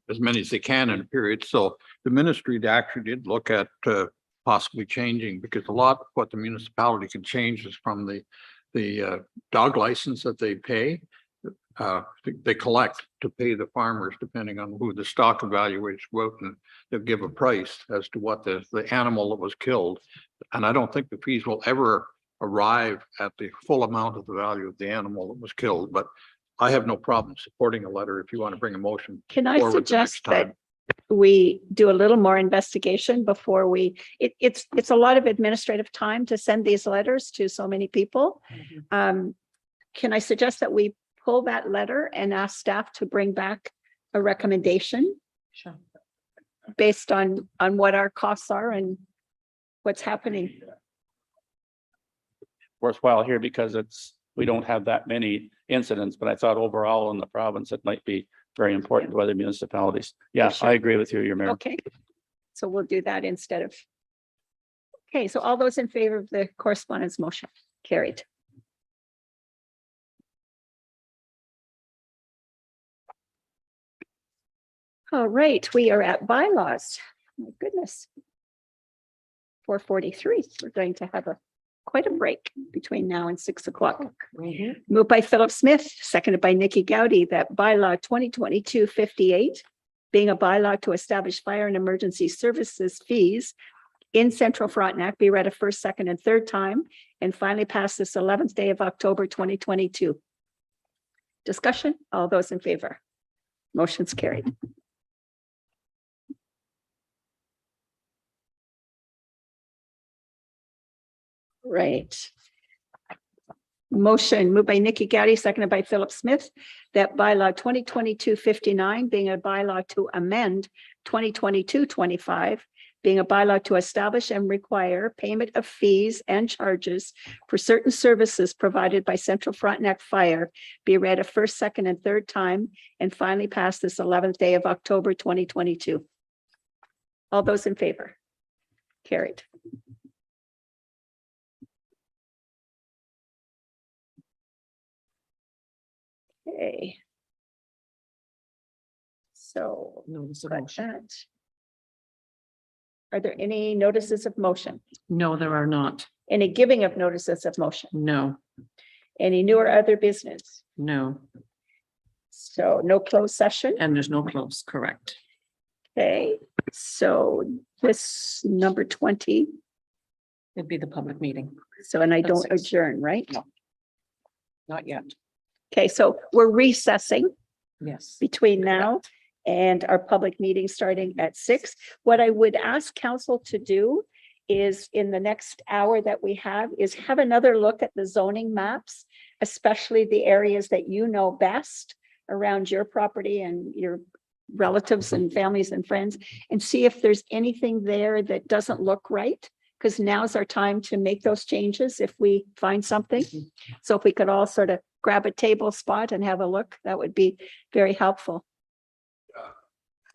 as many as they can in a period. So the ministry actually did look at possibly changing, because a lot of what the municipality can change is from the dog license that they pay. They collect to pay the farmers, depending on who the stock evaluators go out, and they'll give a price as to what the animal that was killed. And I don't think the fees will ever arrive at the full amount of the value of the animal that was killed, but I have no problem supporting a letter if you want to bring a motion. Can I forward the suggest next time. that we do a little more investigation before it's a lot of administrative time to send these letters to so many people. Can I suggest that we pull that letter and ask staff to bring back a recommendation? Sure. Based on what our costs are and what's happening? Worthwhile here because we don't have that many incidents, but I thought overall in the province, it might be very important to other municipalities. Yeah, sure. I agree with you, your mayor. Okay, so we'll do that instead of. Okay, so all those in favor of the correspondence motion carried. All right, we are at bylaws. My goodness. 4:43. We're going to have quite a break between now and 6 o'clock. Moved by Philip Smith, seconded by Nikki Gowdy, that bylaw 2022-58, being a bylaw to establish fire and emergency services fees in Central Frontenac, be read a first, second, and third time, and finally pass this 11th day of October 2022. Discussion, all those in favor? Motion's carried. Right. Motion moved by Nikki Gowdy, seconded by Philip Smith, that bylaw 2022-59, being a bylaw to amend 2022-25, being a bylaw to establish and require payment of fees and charges for certain services provided by Central Frontenac Fire, be read a first, second, and third time, and finally pass this 11th day of October 2022. All those in favor? Carried. Okay. So, Notice of got motion. that. Are there any notices of motion? No, there are not. Any giving of notices of motion? No, Any new or other business? no. So no closed session? And there's no close, correct. Okay, so this number 20, It'd be the public meeting. so and I That's don't 6. adjourn, right? No. Not yet. Okay, so we're recessing Yes. between now and our public meeting starting at 6. What I would ask council to do is in the next hour that we have is have another look at the zoning maps, especially the areas that you know best around your property and your relatives and families and friends, and see if there's anything there that doesn't look right, because now's our time to make those changes if we find something. So if we could all sort of grab a table spot and have a look, that would be very helpful.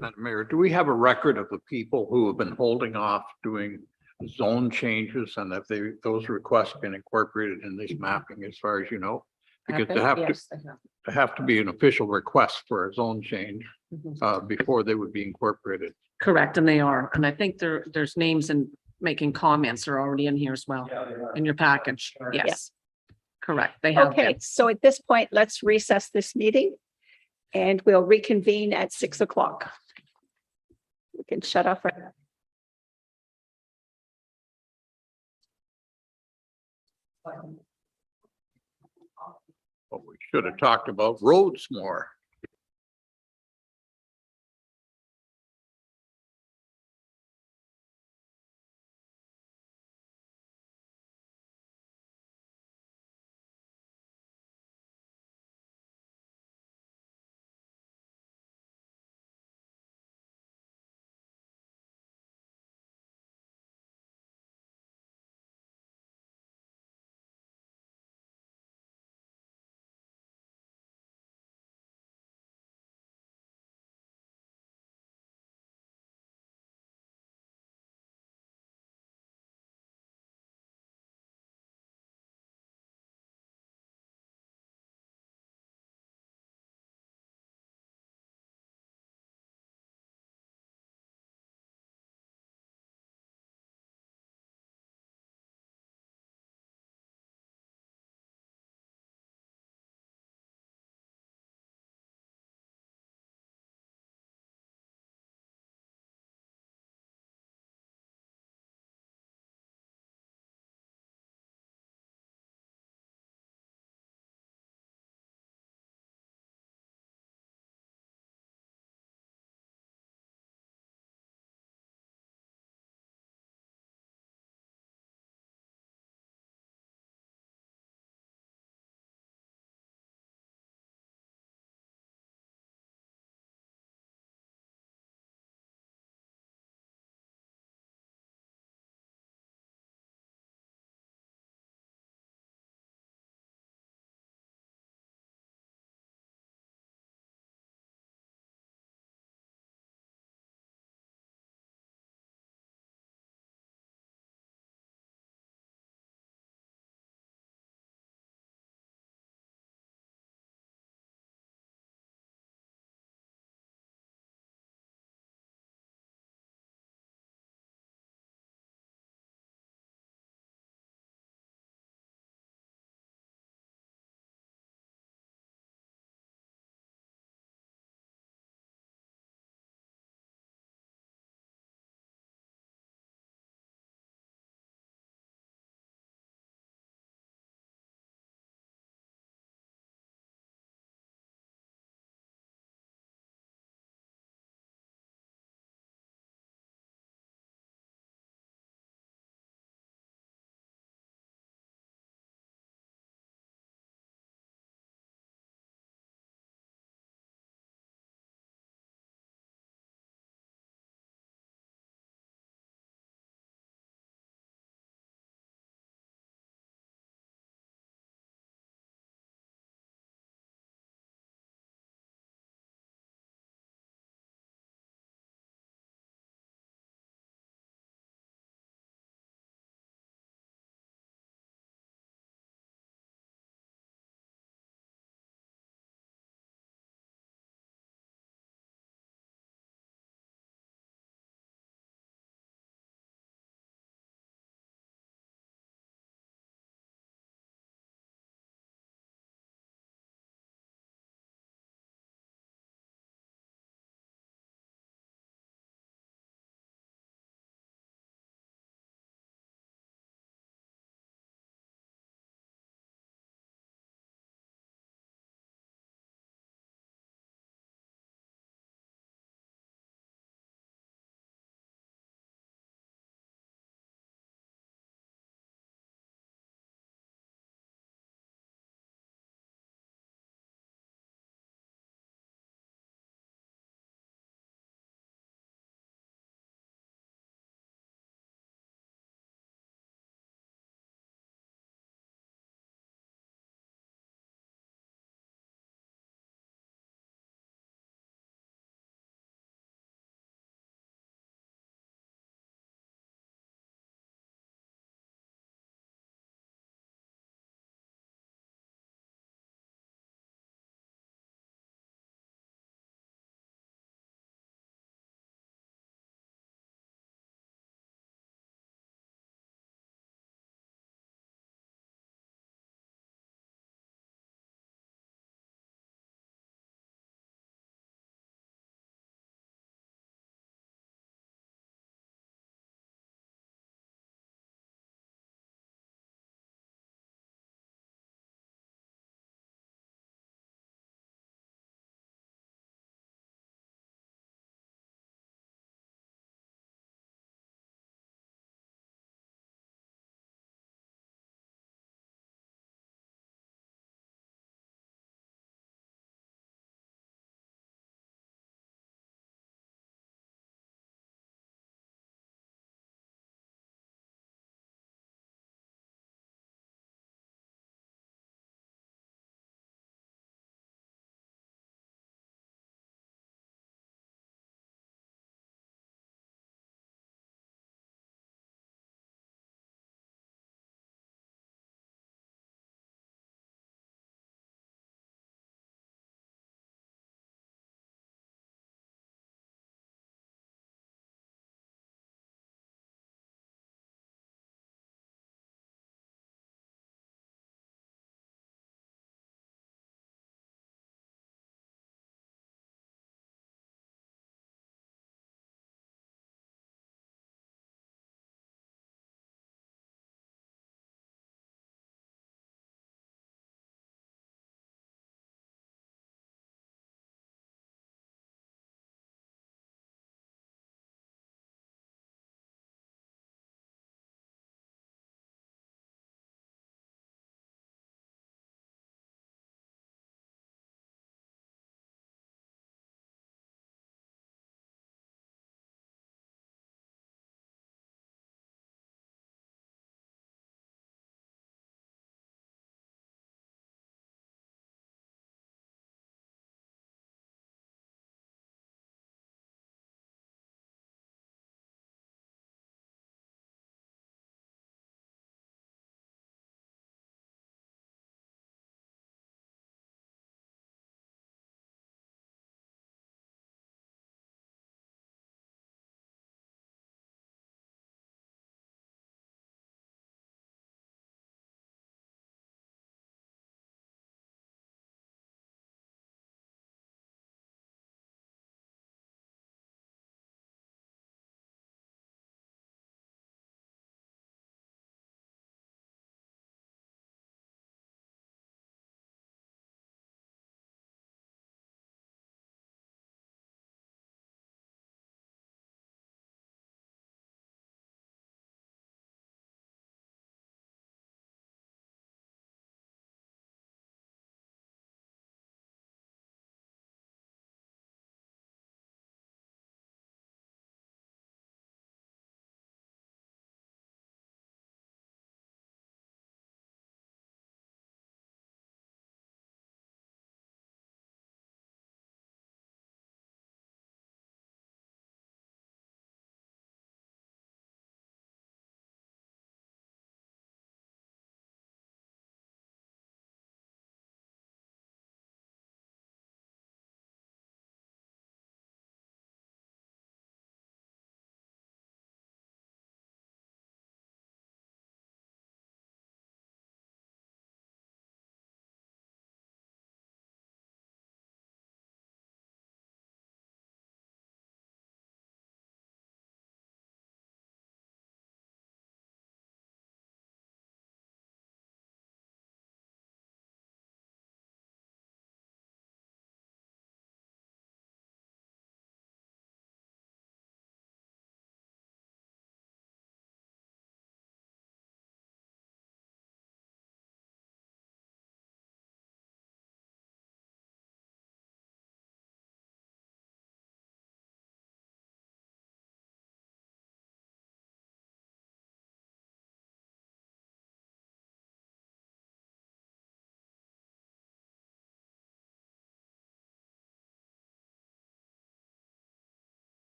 Madam Mayor, do we have a record of the people who have been holding off doing zone changes, and if those requests been incorporated in this mapping, as far as you know? Because they have to, Yes, they have. there have to be an official request for a zone change Mhm. before they would be incorporated. Correct, and they are, and I think there's names and making comments are already in here as well, in your package, yes. Correct, they have Okay, been. so at this point, let's recess this meeting and we'll reconvene at 6 o'clock. We can shut off. But we should have talked about roads more.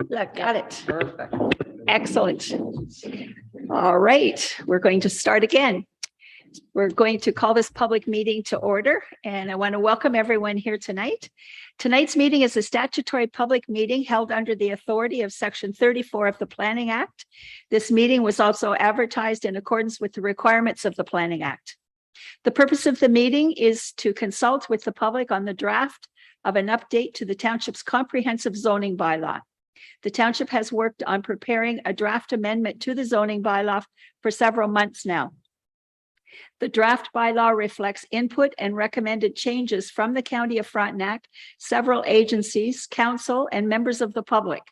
Look, got it. Perfect. Excellent. All right, we're going to start again. We're going to call this public meeting to order, and I want to welcome everyone here tonight. Tonight's meeting is a statutory public meeting held under the authority of Section 34 of the Planning Act. This meeting was also advertised in accordance with the requirements of the Planning Act. The purpose of the meeting is to consult with the public on the draft of an update to the township's comprehensive zoning bylaw. The township has worked on preparing a draft amendment to the zoning bylaw for several months now. The draft bylaw reflects input and recommended changes from the County of Frontenac, several agencies, council, and members of the public.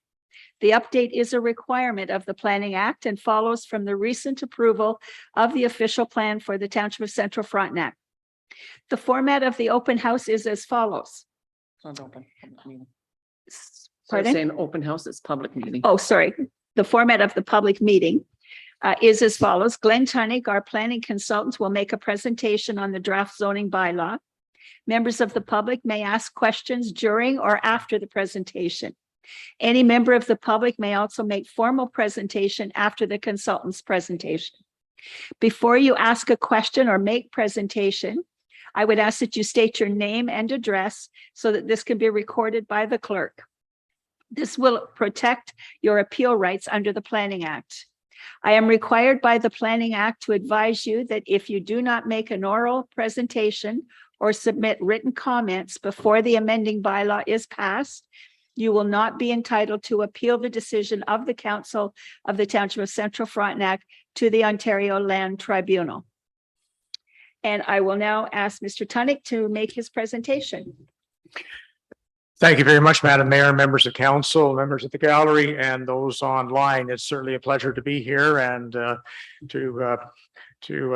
The update is a requirement of the Planning Act and follows from the recent approval of the official plan for the Township of Central Frontenac. The format of the open house is as follows. It's not open, public meeting. So Pardon? saying open house is public meeting. Oh, sorry. The format of the public meeting is as follows. Glenn Tunnig, our planning consultant, will make a presentation on the draft zoning bylaw. Members of the public may ask questions during or after the presentation. Any member of the public may also make formal presentation after the consultant's presentation. Before you ask a question or make presentation, I would ask that you state your name and address so that this can be recorded by the clerk. This will protect your appeal rights under the Planning Act. I am required by the Planning Act to advise you that if you do not make an oral presentation or submit written comments before the amending bylaw is passed, you will not be entitled to appeal the decision of the Council of the Township of Central Frontenac to the Ontario Land Tribunal. And I will now ask Mr. Tunnig to make his presentation. Thank you very much, Madam Mayor, members of council, members of the gallery, and those online. It's certainly a pleasure to be here and to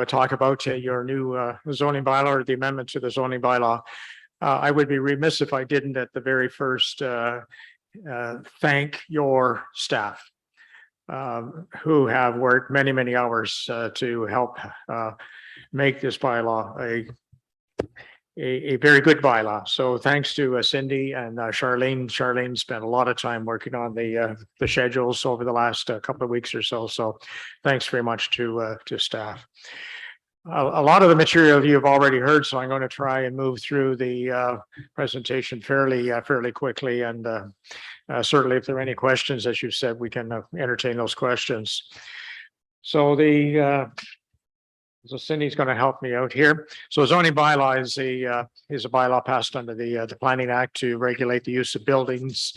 talk about your new zoning bylaw or the amendment to the zoning bylaw. I would be remiss if I didn't at the very first thank your staff who have worked many, many hours to help make this bylaw a very good bylaw. So thanks to Cindy and Charlene. Charlene spent a lot of time working on the schedules over the last couple of weeks or so. So thanks very much to staff. A lot of the material you've already heard, so I'm going to try and move through the presentation fairly quickly. And certainly, if there are any questions, as you said, we can entertain those questions. So so Cindy's going to help me out here. So zoning bylaw is a bylaw passed under the Planning Act to regulate the use of buildings,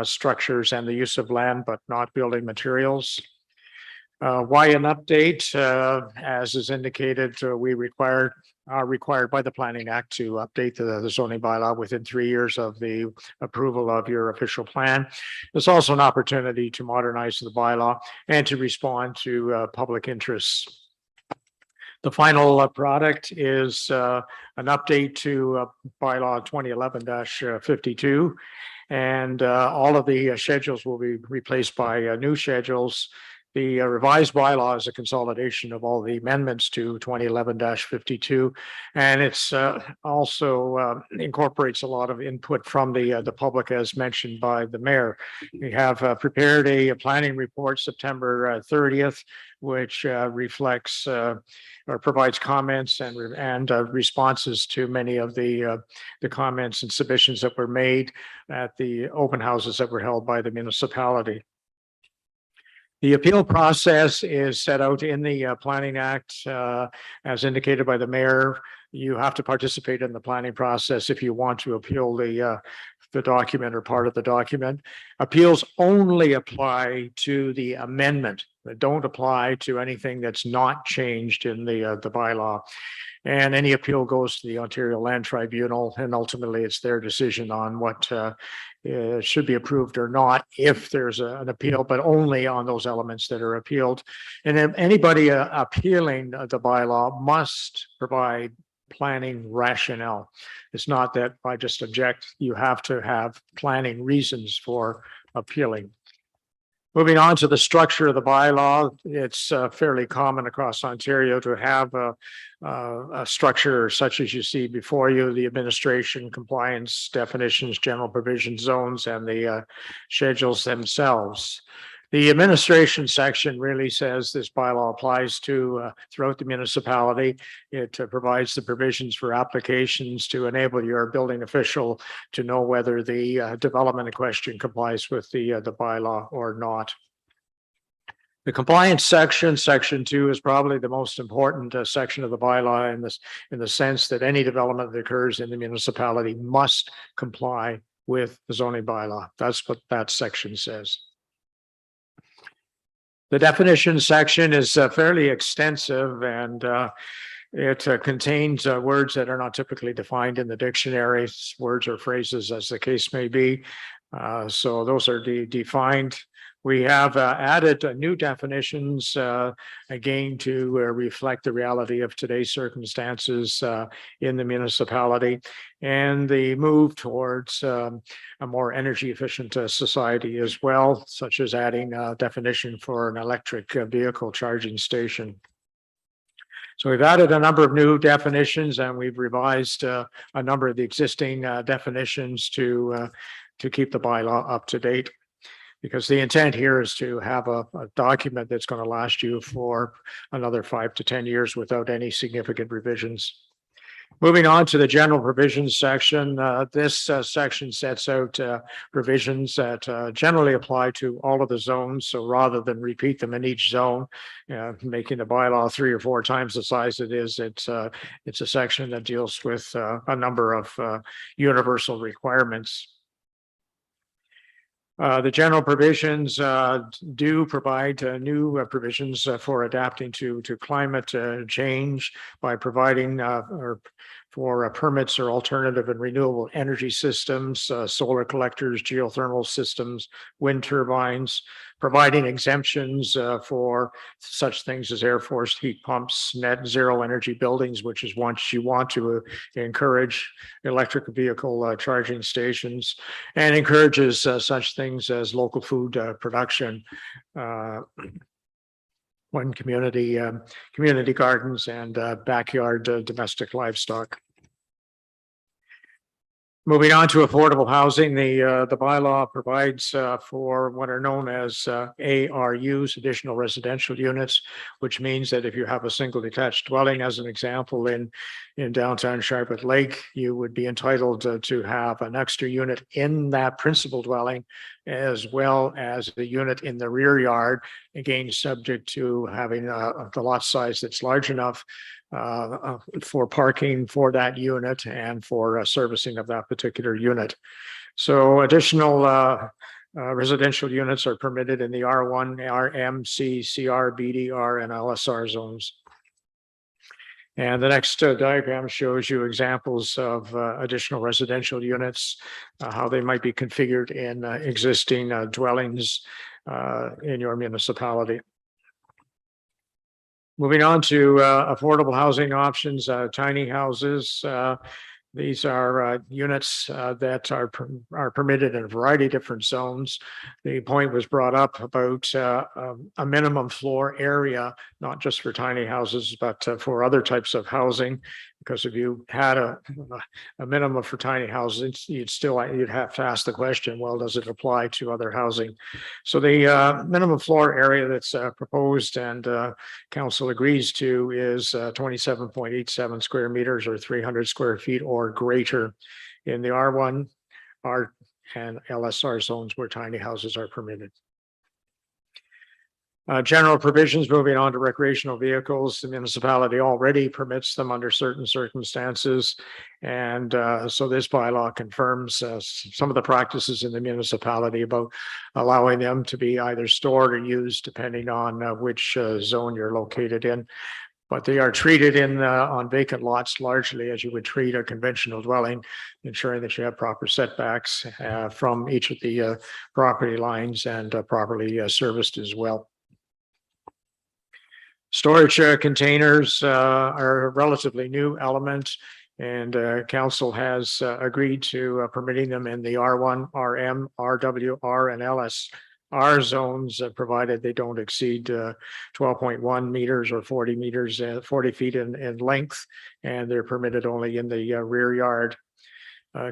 structures, and the use of land, but not building materials. Why an update? As is indicated, we are required by the Planning Act to update the zoning bylaw within 3 years of the approval of your official plan. It's also an opportunity to modernize the bylaw and to respond to public interests. The final product is an update to bylaw 2011-52. And all of the schedules will be replaced by new schedules. The revised bylaw is a consolidation of all the amendments to 2011-52. And it's also incorporates a lot of input from the public, as mentioned by the mayor. We have prepared a planning report September 30th, which reflects or provides comments and responses to many of the comments and submissions that were made at the open houses that were held by the municipality. The appeal process is set out in the Planning Act, as indicated by the mayor. You have to participate in the planning process if you want to appeal the document or part of the document. Appeals only apply to the amendment. They don't apply to anything that's not changed in the bylaw. And any appeal goes to the Ontario Land Tribunal, and ultimately it's their decision on what should be approved or not if there's an appeal, but only on those elements that are appealed. And if anybody appealing the bylaw must provide planning rationale. It's not that I just object, you have to have planning reasons for appealing. Moving on to the structure of the bylaw, it's fairly common across Ontario to have a structure such as you see before you, the administration, compliance, definitions, general provision zones, and the schedules themselves. The administration section really says this bylaw applies to throughout the municipality. It provides the provisions for applications to enable your building official to know whether the development in question complies with the bylaw or not. The compliance section, section 2, is probably the most important section of the bylaw in the sense that any development that occurs in the municipality must comply with the zoning bylaw. That's what that section says. The definition section is fairly extensive, and it contains words that are not typically defined in the dictionary, words or phrases as the case may be. So those are defined. We have added new definitions again to reflect the reality of today's circumstances in the municipality and the move towards a more energy efficient society as well, such as adding a definition for an electric vehicle charging station. So we've added a number of new definitions, and we've revised a number of the existing definitions to keep the bylaw up to date. Because the intent here is to have a document that's going to last you for another 5 to 10 years without any significant revisions. Moving on to the general provisions section, this section sets out provisions that generally apply to all of the zones. So rather than repeat them in each zone, making the bylaw 3 or 4 times the size it is, it's a section that deals with a number of universal requirements. The general provisions do provide new provisions for adapting to climate change by providing for permits or alternative and renewable energy systems, solar collectors, geothermal systems, wind turbines, providing exemptions for such things as air force heat pumps, net zero energy buildings, which is once you want to encourage electric vehicle charging stations, and encourages such things as local food production, one community gardens, and backyard domestic livestock. Moving on to affordable housing, the bylaw provides for what are known as ARUs, additional residential units, which means that if you have a single detached dwelling, as an example, in downtown Sharpet Lake, you would be entitled to have an extra unit in that principal dwelling, as well as the unit in the rear yard, again, subject to having the lot size that's large enough for parking for that unit and for servicing of that particular unit. So additional residential units are permitted in the R1, RM, C, CR, BDR, and LSR zones. And the next diagram shows you examples of additional residential units, how they might be configured in existing dwellings in your municipality. Moving on to affordable housing options, tiny houses. These are units that are permitted in a variety of different zones. The point was brought up about a minimum floor area, not just for tiny houses, but for other types of housing. Because if you had a minimum for tiny houses, you'd have to ask the question, well, does it apply to other housing? So the minimum floor area that's proposed and council agrees to is 27.87 square meters or 300 square feet or greater in the R1, R and LSR zones where tiny houses are permitted. General provisions, moving on to recreational vehicles. The municipality already permits them under certain circumstances. And so this bylaw confirms some of the practices in the municipality about allowing them to be either stored or used depending on which zone you're located in. But they are treated on vacant lots largely as you would treat a conventional dwelling, ensuring that you have proper setbacks from each of the property lines and properly serviced as well. Storage containers are a relatively new element, and council has agreed to permitting them in the R1, RM, RW, R, and LS R zones, provided they don't exceed 12.1 meters or 40 meters, 40 feet in length, and they're permitted only in the rear yard.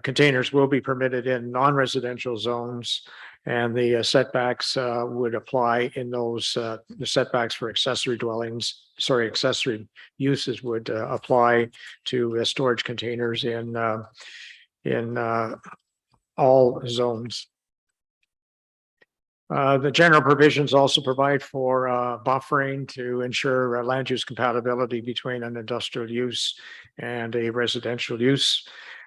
Containers will be permitted in non-residential zones, and the setbacks would apply in those, the setbacks for accessory dwellings, accessory uses would apply to storage containers in all zones. The general provisions also provide for buffering to ensure land use compatibility between an industrial use and a residential use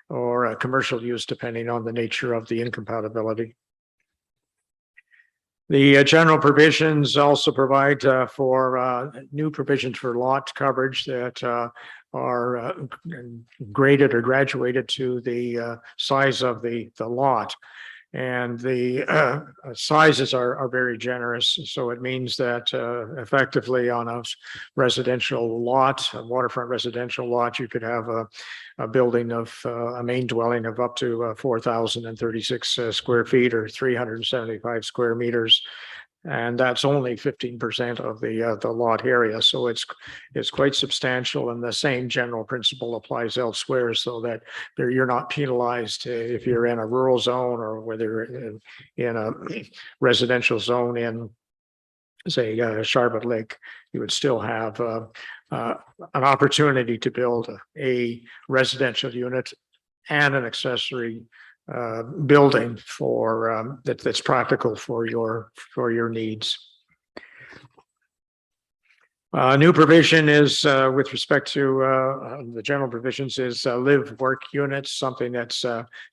or a commercial use, depending on the nature of the incompatibility. The general provisions also provide for new provisions for lot coverage that are graded or graduated to the size of the lot. And the sizes are very generous. So it means that effectively on a residential lot, a waterfront residential lot, you could have a building of a main dwelling of up to 4,036 square feet or 375 square meters. And that's only 15% of the lot area. So it's quite substantial, and the same general principle applies elsewhere, so that you're not penalized if you're in a rural zone or whether in a residential zone in, say, Charlotte Lake. You would still have an opportunity to build a residential unit and an accessory building for that's practical for your needs. New provision is with respect to the general provisions is live work units, something that's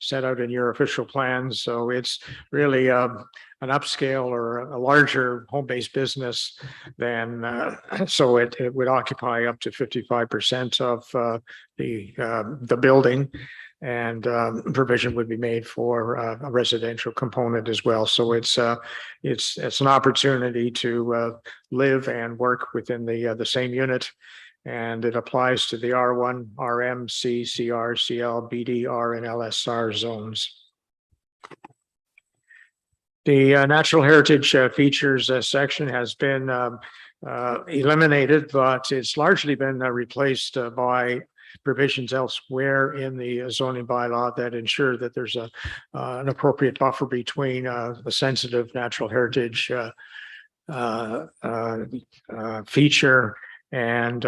set out in your official plans. So it's really an upscale or a larger home-based business than so it would occupy up to 55% of the building. And provision would be made for a residential component as well. So it's an opportunity to live and work within the same unit, and it applies to the R1, RM, C, CR, CL, BD, R, and LSR zones. The natural heritage features section has been eliminated, but it's largely been replaced by provisions elsewhere in the zoning bylaw that ensure that there's an appropriate buffer between the sensitive natural heritage feature and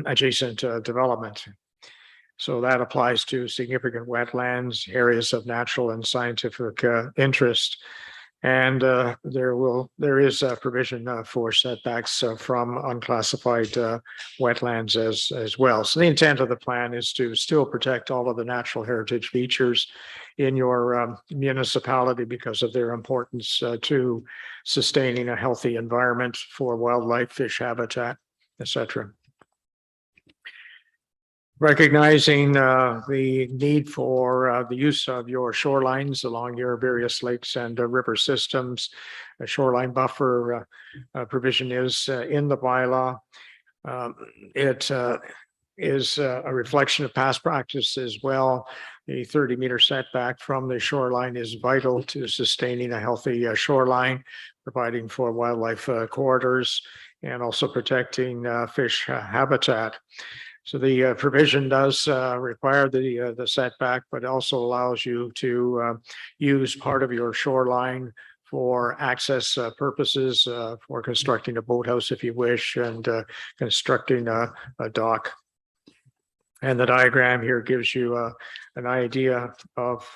adjacent development. So that applies to significant wetlands, areas of natural and scientific interest. And there is a provision for setbacks from unclassified wetlands as well. So the intent of the plan is to still protect all of the natural heritage features in your municipality because of their importance to sustaining a healthy environment for wildlife, fish habitat, etc. Recognizing the need for the use of your shorelines along your various lakes and river systems. A shoreline buffer provision is in the bylaw. It is a reflection of past practice as well. The 30-meter setback from the shoreline is vital to sustaining a healthy shoreline, providing for wildlife corridors, and also protecting fish habitat. So the provision does require the setback, but also allows you to use part of your shoreline for access purposes, for constructing a boathouse if you wish, and constructing a dock. And the diagram here gives you an idea of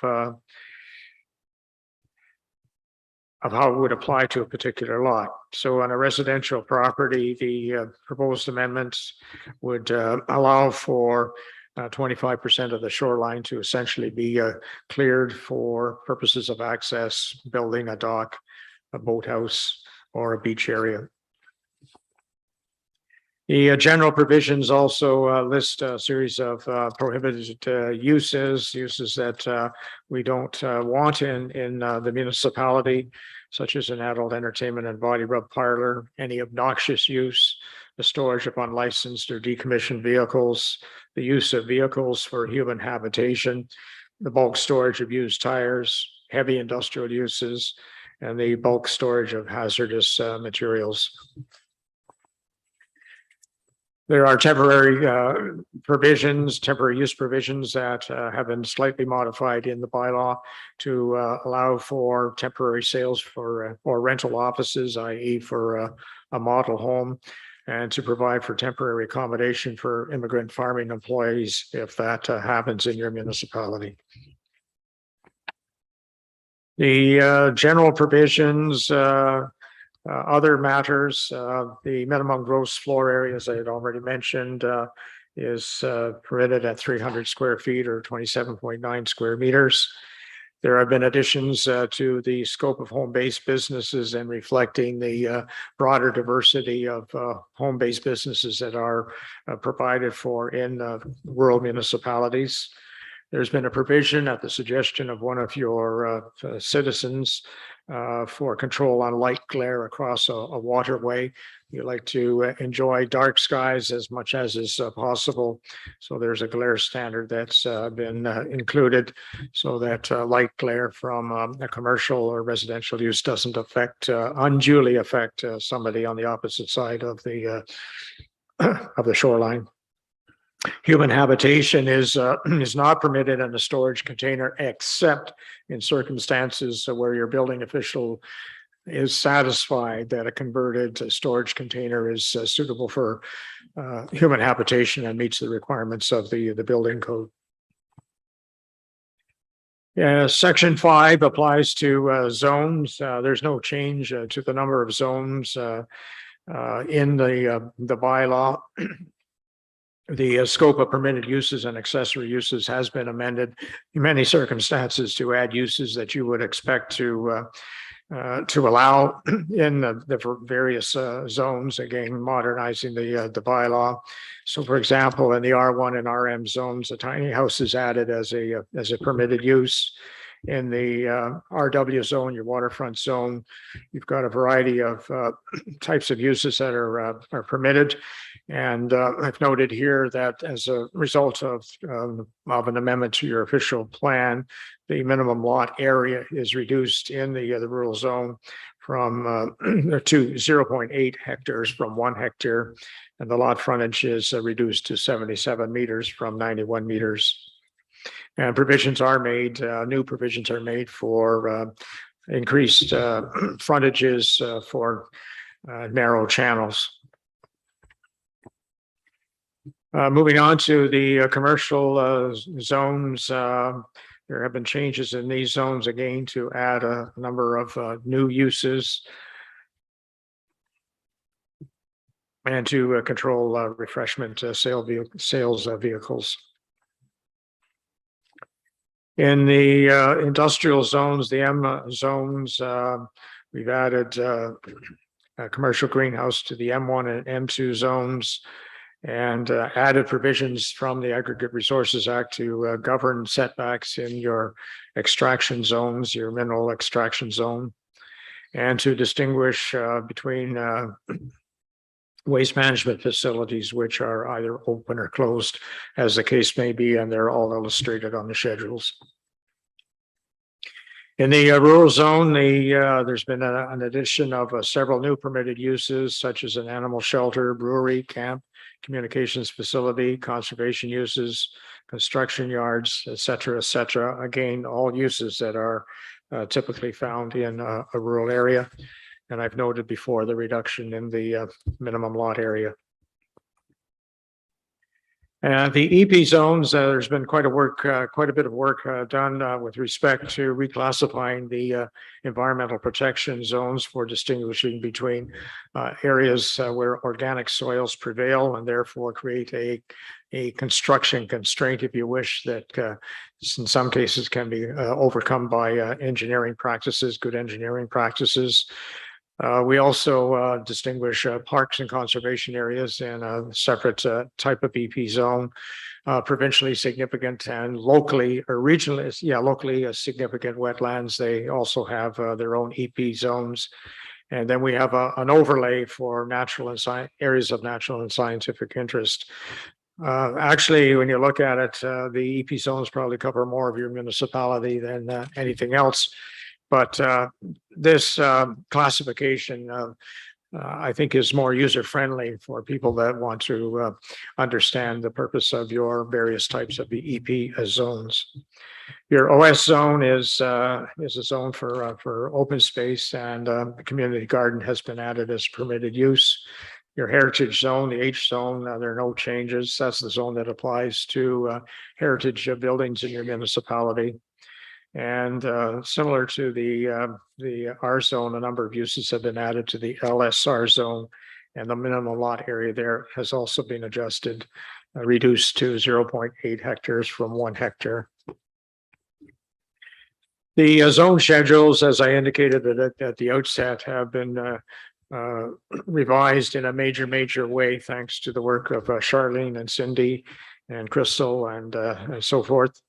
how it would apply to a particular lot. So on a residential property, the proposed amendments would allow for 25% of the shoreline to essentially be cleared for purposes of access, building a dock, a boathouse, or a beach area. The general provisions also list a series of prohibited uses that we don't want in the municipality, such as an adult entertainment and body rub parlor, any obnoxious use, the storage of unlicensed or decommissioned vehicles, the use of vehicles for human habitation, the bulk storage of used tires, heavy industrial uses, and the bulk storage of hazardous materials. There are temporary temporary use provisions that have been slightly modified in the bylaw to allow for temporary sales for or rental offices, i.e. for a model home, and to provide for temporary accommodation for immigrant farming employees if that happens in your municipality. The general provisions, other matters, the minimum gross floor area, as I had already mentioned, is permitted at 300 square feet or 27.9 square meters. There have been additions to the scope of home-based businesses and reflecting the broader diversity of home-based businesses that are provided for in rural municipalities. There's been a provision at the suggestion of one of your citizens for control on light glare across a waterway. You like to enjoy dark skies as much as is possible. So there's a glare standard that's been included so that light glare from a commercial or residential use doesn't unduly affect somebody on the opposite side of the shoreline. Human habitation is not permitted in a storage container except in circumstances where your building official is satisfied that a converted storage container is suitable for human habitation and meets the requirements of the building code. Section 5 applies to zones. There's no change to the number of zones in the bylaw. The scope of permitted uses and accessory uses has been amended in many circumstances to add uses that you would expect to allow in the various zones, again, modernizing the bylaw. So for example, in the R1 and RM zones, a tiny house is added as a permitted use. In the RW zone, your waterfront zone, you've got a variety of types of uses that are permitted. And I've noted here that as a result of an amendment to your official plan, the minimum lot area is reduced in the rural zone from to 0.8 hectares from 1 hectare, and the lot frontage is reduced to 77 meters from 91 meters. And provisions are made, new provisions are made for increased frontages for narrow channels. Moving on to the commercial zones, there have been changes in these zones again to add a number of new uses and to control refreshment sales vehicles. In the industrial zones, the M zones, we've added a commercial greenhouse to the M1 and M2 zones, and added provisions from the Aggregate Resources Act to govern setbacks in your extraction zones, your mineral extraction zone, and to distinguish between waste management facilities, which are either open or closed, as the case may be, and they're all illustrated on the schedules. In the rural zone, there's been an addition of several new permitted uses, such as an animal shelter, brewery, camp, communications facility, conservation uses, construction yards, et cetera, et cetera. Again, all uses that are typically found in a rural area. And I've noted before the reduction in the minimum lot area. The EP zones, there's been quite a bit of work done with respect to reclassifying the environmental protection zones for distinguishing between areas where organic soils prevail and therefore create a construction constraint, if you wish, that in some cases can be overcome by engineering practices, good engineering practices. We also distinguish parks and conservation areas in a separate type of EP zone, provincially significant and locally or regionally, locally significant wetlands. They also have their own EP zones. And then we have an overlay for natural and areas of natural and scientific interest. Actually, when you look at it, the EP zones probably cover more of your municipality than anything else. But this classification I think is more user friendly for people that want to understand the purpose of your various types of EP zones. Your OS zone is a zone for open space, and the community garden has been added as permitted use. Your heritage zone, the H zone, there are no changes. That's the zone that applies to heritage buildings in your municipality. And similar to the R zone, a number of uses have been added to the LSR zone, and the minimum lot area there has also been adjusted, reduced to 0.8 hectares from 1 hectare. The zone schedules, as I indicated at the outset, have been revised in a major way, thanks to the work of Charlene and Cindy and Crystal and so forth.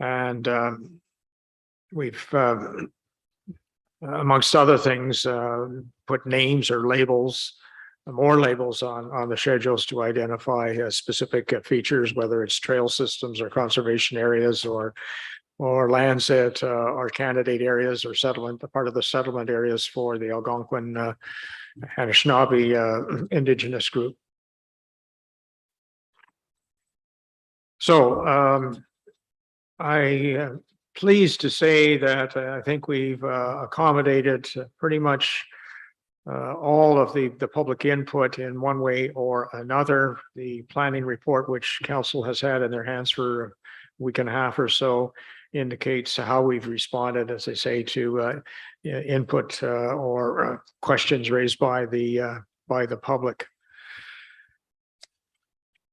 And we've, amongst other things, put names or labels, more labels on the schedules to identify specific features, whether it's trail systems or conservation areas or lands that are candidate areas or settlement, part of the settlement areas for the Algonquin Anishinaabe indigenous group. So I pleased to say that I think we've accommodated pretty much all of the public input in one way or another. The planning report, which council has had in their hands for a week and a half or so, indicates how we've responded, as I say, to input or questions raised by the public.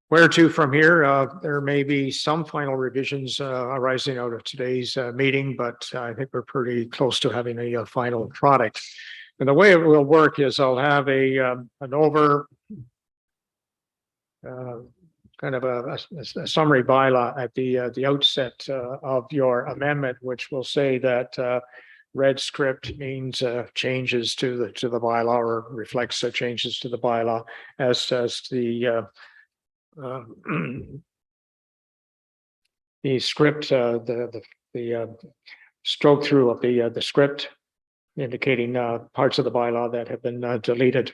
Where to from here? There may be some final revisions arising out of today's meeting, but I think we're pretty close to having a final product. And the way it will work is I'll have an kind of a summary bylaw at the outset of your amendment, which will say that red script means changes to the bylaw, or reflects changes to the bylaw, as does the script, the stroke through of the script, indicating parts of the bylaw that have been deleted.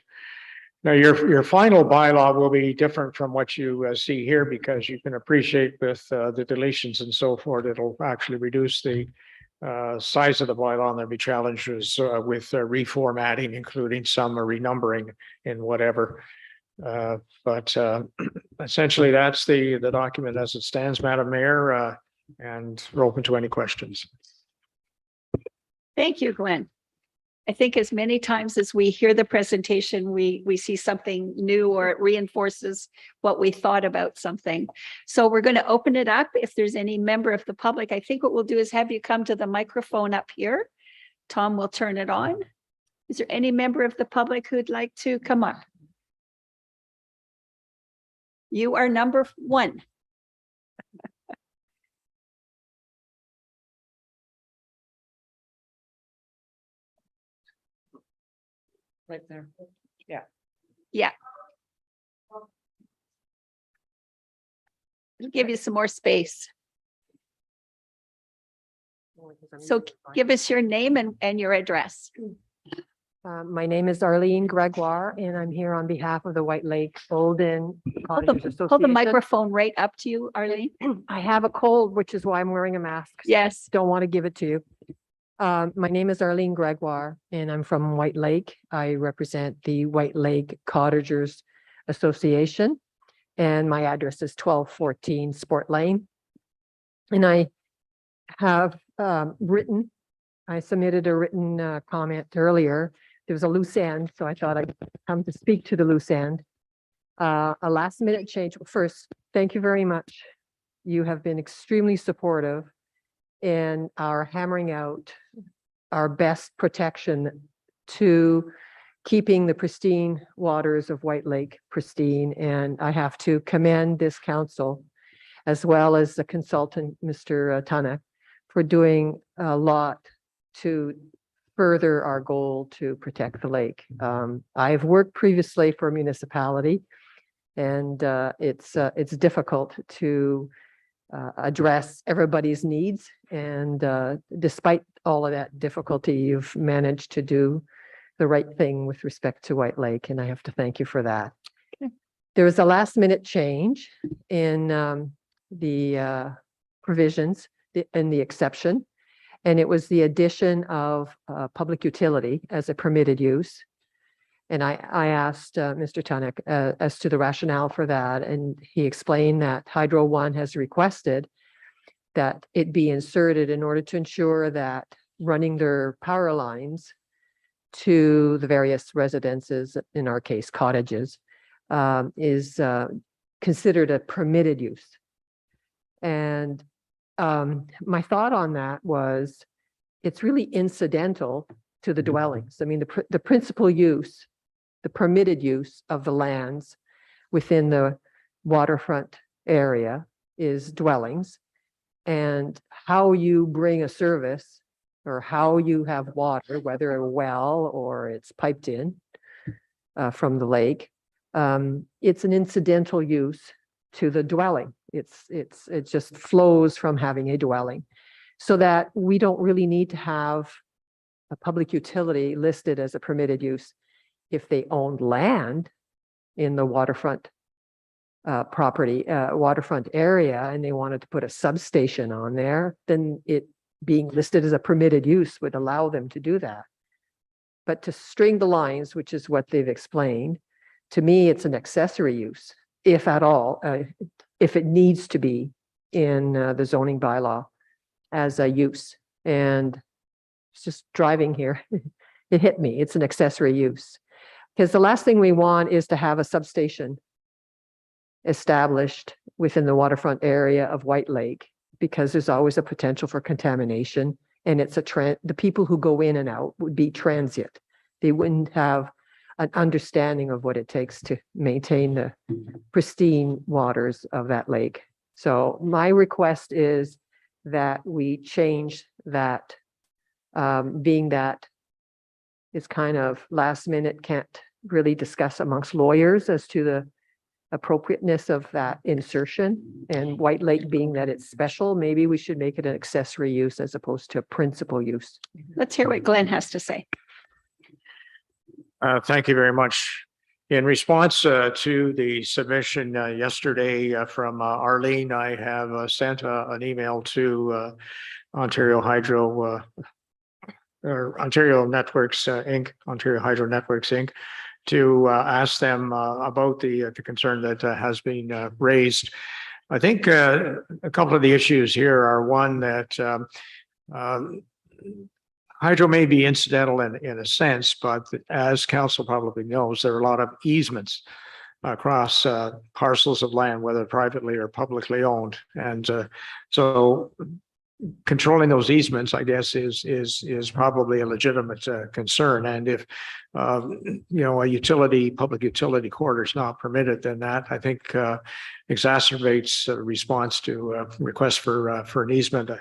Now, your final bylaw will be different from what you see here, because you can appreciate with the deletions and so forth, it'll actually reduce the size of the bylaw, and there'll be challenges with reformatting, including some renumbering and whatever. But essentially, that's the document as it stands, Madam Mayor, and we're open to any questions. Thank you, Glenn. I think as many times as we hear the presentation, we see something new, or it reinforces what we thought about something. So we're going to open it up. If there's any member of the public, I think what we'll do is have you come to the microphone up here. Tom will turn it on. Is there any member of the public who'd like to come up? You are number 1. Right there. Yeah. It'll give you some more space. So give us your name and your address. My name is Arlene Gregoire, and I'm here on behalf of the White Lake Golden Cottages Association. Hold the microphone right up to you, Arlene. I have a cold, which is why I'm wearing a mask. Yes. Don't want to give it to you. My name is Arlene Gregoire, and I'm from White Lake. I represent the White Lake Cottagers Association, and my address is 1214 Sport Lane. And I have I submitted a written comment earlier. There was a loose end, so I thought I'd come to speak to the loose end. A last minute change. First, thank you very much. You have been extremely supportive in our hammering out our best protection to keeping the pristine waters of White Lake pristine. And I have to commend this council, as well as the consultant, Mr. Township, for doing a lot to further our goal to protect the lake. I've worked previously for a municipality, and it's difficult to address everybody's needs. And despite all of that difficulty, you've managed to do the right thing with respect to White Lake, and I have to thank you for that. There was a last minute change in the provisions in the exception, and it was the addition of public utility as a permitted use. And I asked Mr. Township as to the rationale for that, and he explained that Hydro One has requested that it be inserted in order to ensure that running their power lines to the various residences, in our case cottages, is considered a permitted use. And my thought on that was, it's really incidental to the dwellings. I mean, the principal use, the permitted use of the lands within the waterfront area is dwellings. And how you bring a service or how you have water, whether a well or it's piped in from the lake, it's an incidental use to the dwelling. It just flows from having a dwelling, so that we don't really need to have a public utility listed as a permitted use. If they owned land in the waterfront waterfront area, and they wanted to put a substation on there, then it being listed as a permitted use would allow them to do that. But to string the lines, which is what they've explained, to me, it's an accessory use, if at all, if it needs to be in the zoning bylaw as a use. And it's just driving here, it hit me, it's an accessory use. Because the last thing we want is to have a substation established within the waterfront area of White Lake, because there's always a potential for contamination, and it's the people who go in and out would be transient. They wouldn't have an understanding of what it takes to maintain the pristine waters of that lake. So my request is that we change that, being that it's kind of last minute, can't really discuss amongst lawyers as to the appropriateness of that insertion, and White Lake being that it's special, maybe we should make it an accessory use as opposed to a principal use. Let's hear what Glenn has to say. Thank you very much. In response to the submission yesterday from Arlene, I have sent an email to Ontario Hydro or Ontario Networks Inc., Ontario Hydro Networks Inc., to ask them about the concern that has been raised. I think a couple of the issues here are, one, that hydro may be incidental in a sense, but as council probably knows, there are a lot of easements across parcels of land, whether privately or publicly owned. And so controlling those easements, I guess, is probably a legitimate concern. And if a public utility corridor is not permitted, then that, I think, exacerbates a response to a request for an easement.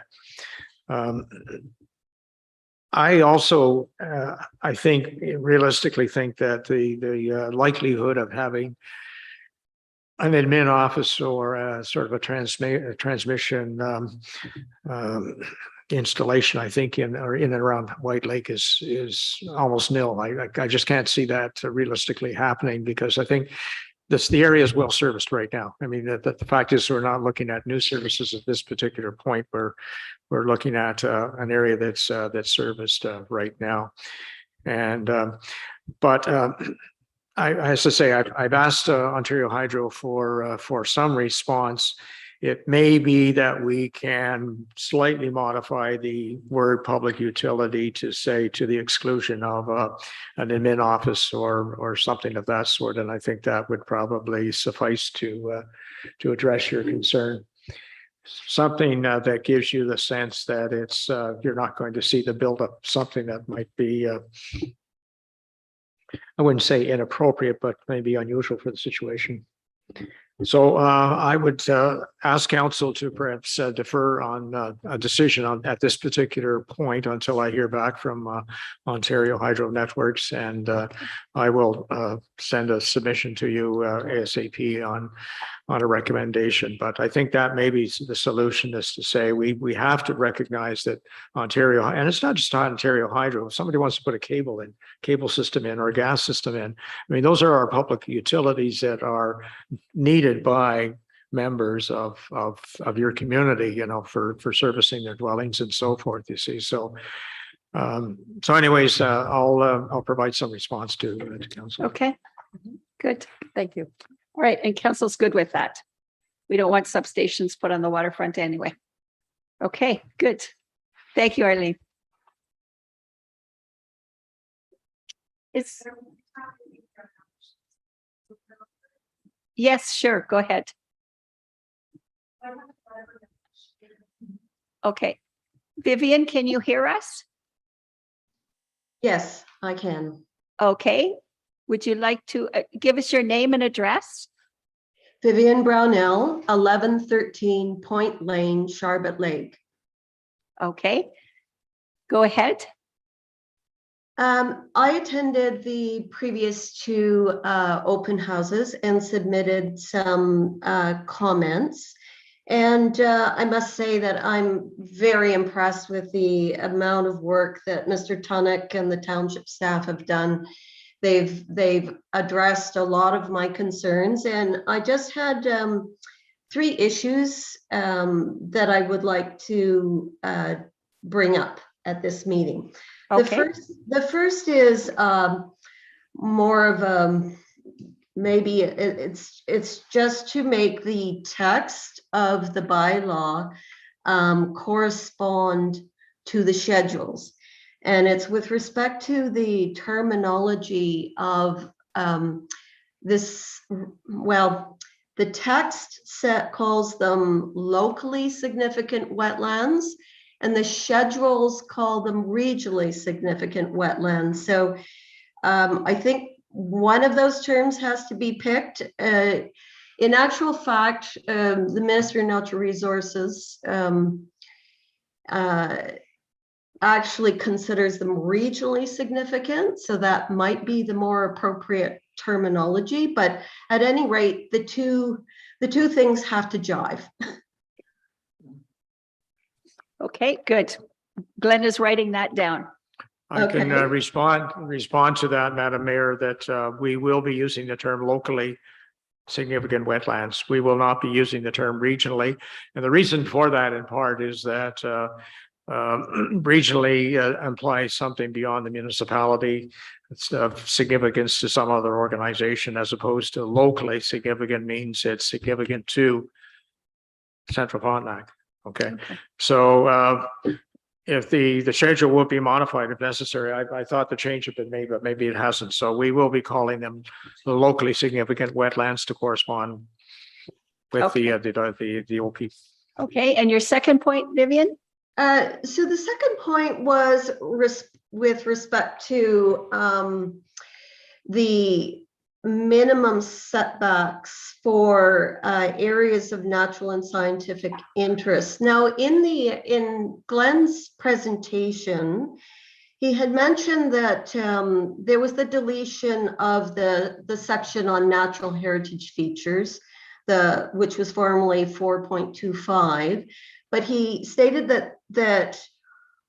I also, I think, realistically think that the likelihood of having an admin office or sort of a transmission installation, I think, in and around White Lake is almost nil. I just can't see that realistically happening, because I think the area is well serviced right now. I mean, the fact is, we're not looking at new services at this particular point. We're looking at an area that's serviced right now. And as I say, I've asked Ontario Hydro for some response. It may be that we can slightly modify the word public utility to say to the exclusion of an admin office or something of that sort. And I think that would probably suffice to address your concern. Something that gives you the sense that it's you're not going to see the buildup, something that might be I wouldn't say inappropriate, but maybe unusual for the situation. So I would ask council to perhaps defer on a decision on at this particular point until I hear back from Ontario Hydro Networks, and I will send a submission to you ASAP on a recommendation. But I think that may be the solution, is to say we have to recognize that Ontario, and it's not just Ontario Hydro. If somebody wants to put a cable system in or a gas system in, I mean, those are our public utilities that are needed by members of your community, you know, for servicing their dwellings and so forth, you see. So anyways, I'll provide some response to council. Okay, good. Thank you. All right, and council's good with that. We don't want substations put on the waterfront anyway. Okay, good. Thank you, Arlene. It's. Yes, sure, go ahead. Okay. Vivian, can you hear us? Yes, I can. Okay. Would you like to give us your name and address? Vivian Brownell, 1113 Point Lane, Charlotte Lake. Okay. Go ahead. I attended the previous two open houses and submitted some comments. And I must say that I'm very impressed with the amount of work that Mr. Frontenac and the township staff have done. They've addressed a lot of my concerns, and I just had 3 issues that I would like to bring up at this meeting. Okay. The first is more of a, maybe it's just to make the text of the bylaw correspond to the schedules. And it's with respect to the terminology of this, well, the text set calls them locally significant wetlands, and the schedules call them regionally significant wetlands. So I think one of those terms has to be picked. In actual fact, the Minister of Natural Resources actually considers them regionally significant, so that might be the more appropriate terminology. But at any rate, the two things have to jive. Okay, good. Glenn is writing that down. I can Okay. respond to that, Madam Mayor, that we will be using the term locally significant wetlands. We will not be using the term regionally. And the reason for that in part is that regionally implies something beyond the municipality. It's of significance to some other organization, as opposed to locally significant means it's significant to Central Frontenac. Okay. So if the schedule will be modified if necessary, I thought the change had been made, but maybe it hasn't. So we will be calling them the locally significant wetlands to correspond with Okay. the OP. Okay, and your second point, Vivian? So the second point was with respect to the minimum setbacks for areas of natural and scientific interest. Now, in Glenn's presentation, he had mentioned that there was the deletion of the section on natural heritage features, which was formerly 4.25. But he stated that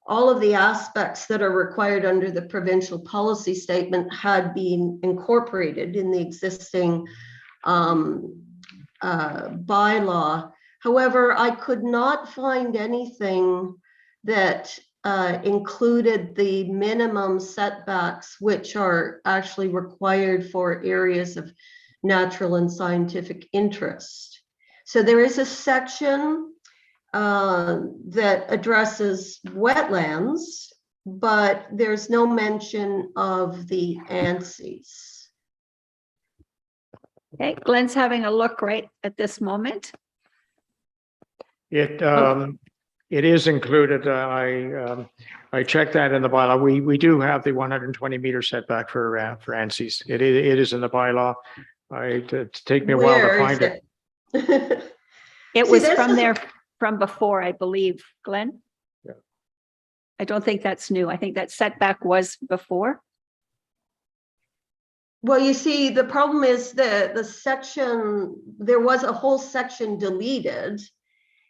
all of the aspects that are required under the provincial policy statement had been incorporated in the existing bylaw. However, I could not find anything that included the minimum setbacks, which are actually required for areas of natural and scientific interest. So there is a section that addresses wetlands, but there's no mention of the ANSIs. Okay, Glenn's having a look right at this moment. It is included. I checked that in the bylaw. We do have the 120 meter setback for ANSIs. It is in the bylaw. It takes me a while to Where is find it. It See, was this from is- there from before, I believe, Glenn. Yeah. I don't think that's new. I think that setback was before. Well, you see, the problem is the section, there was a whole section deleted.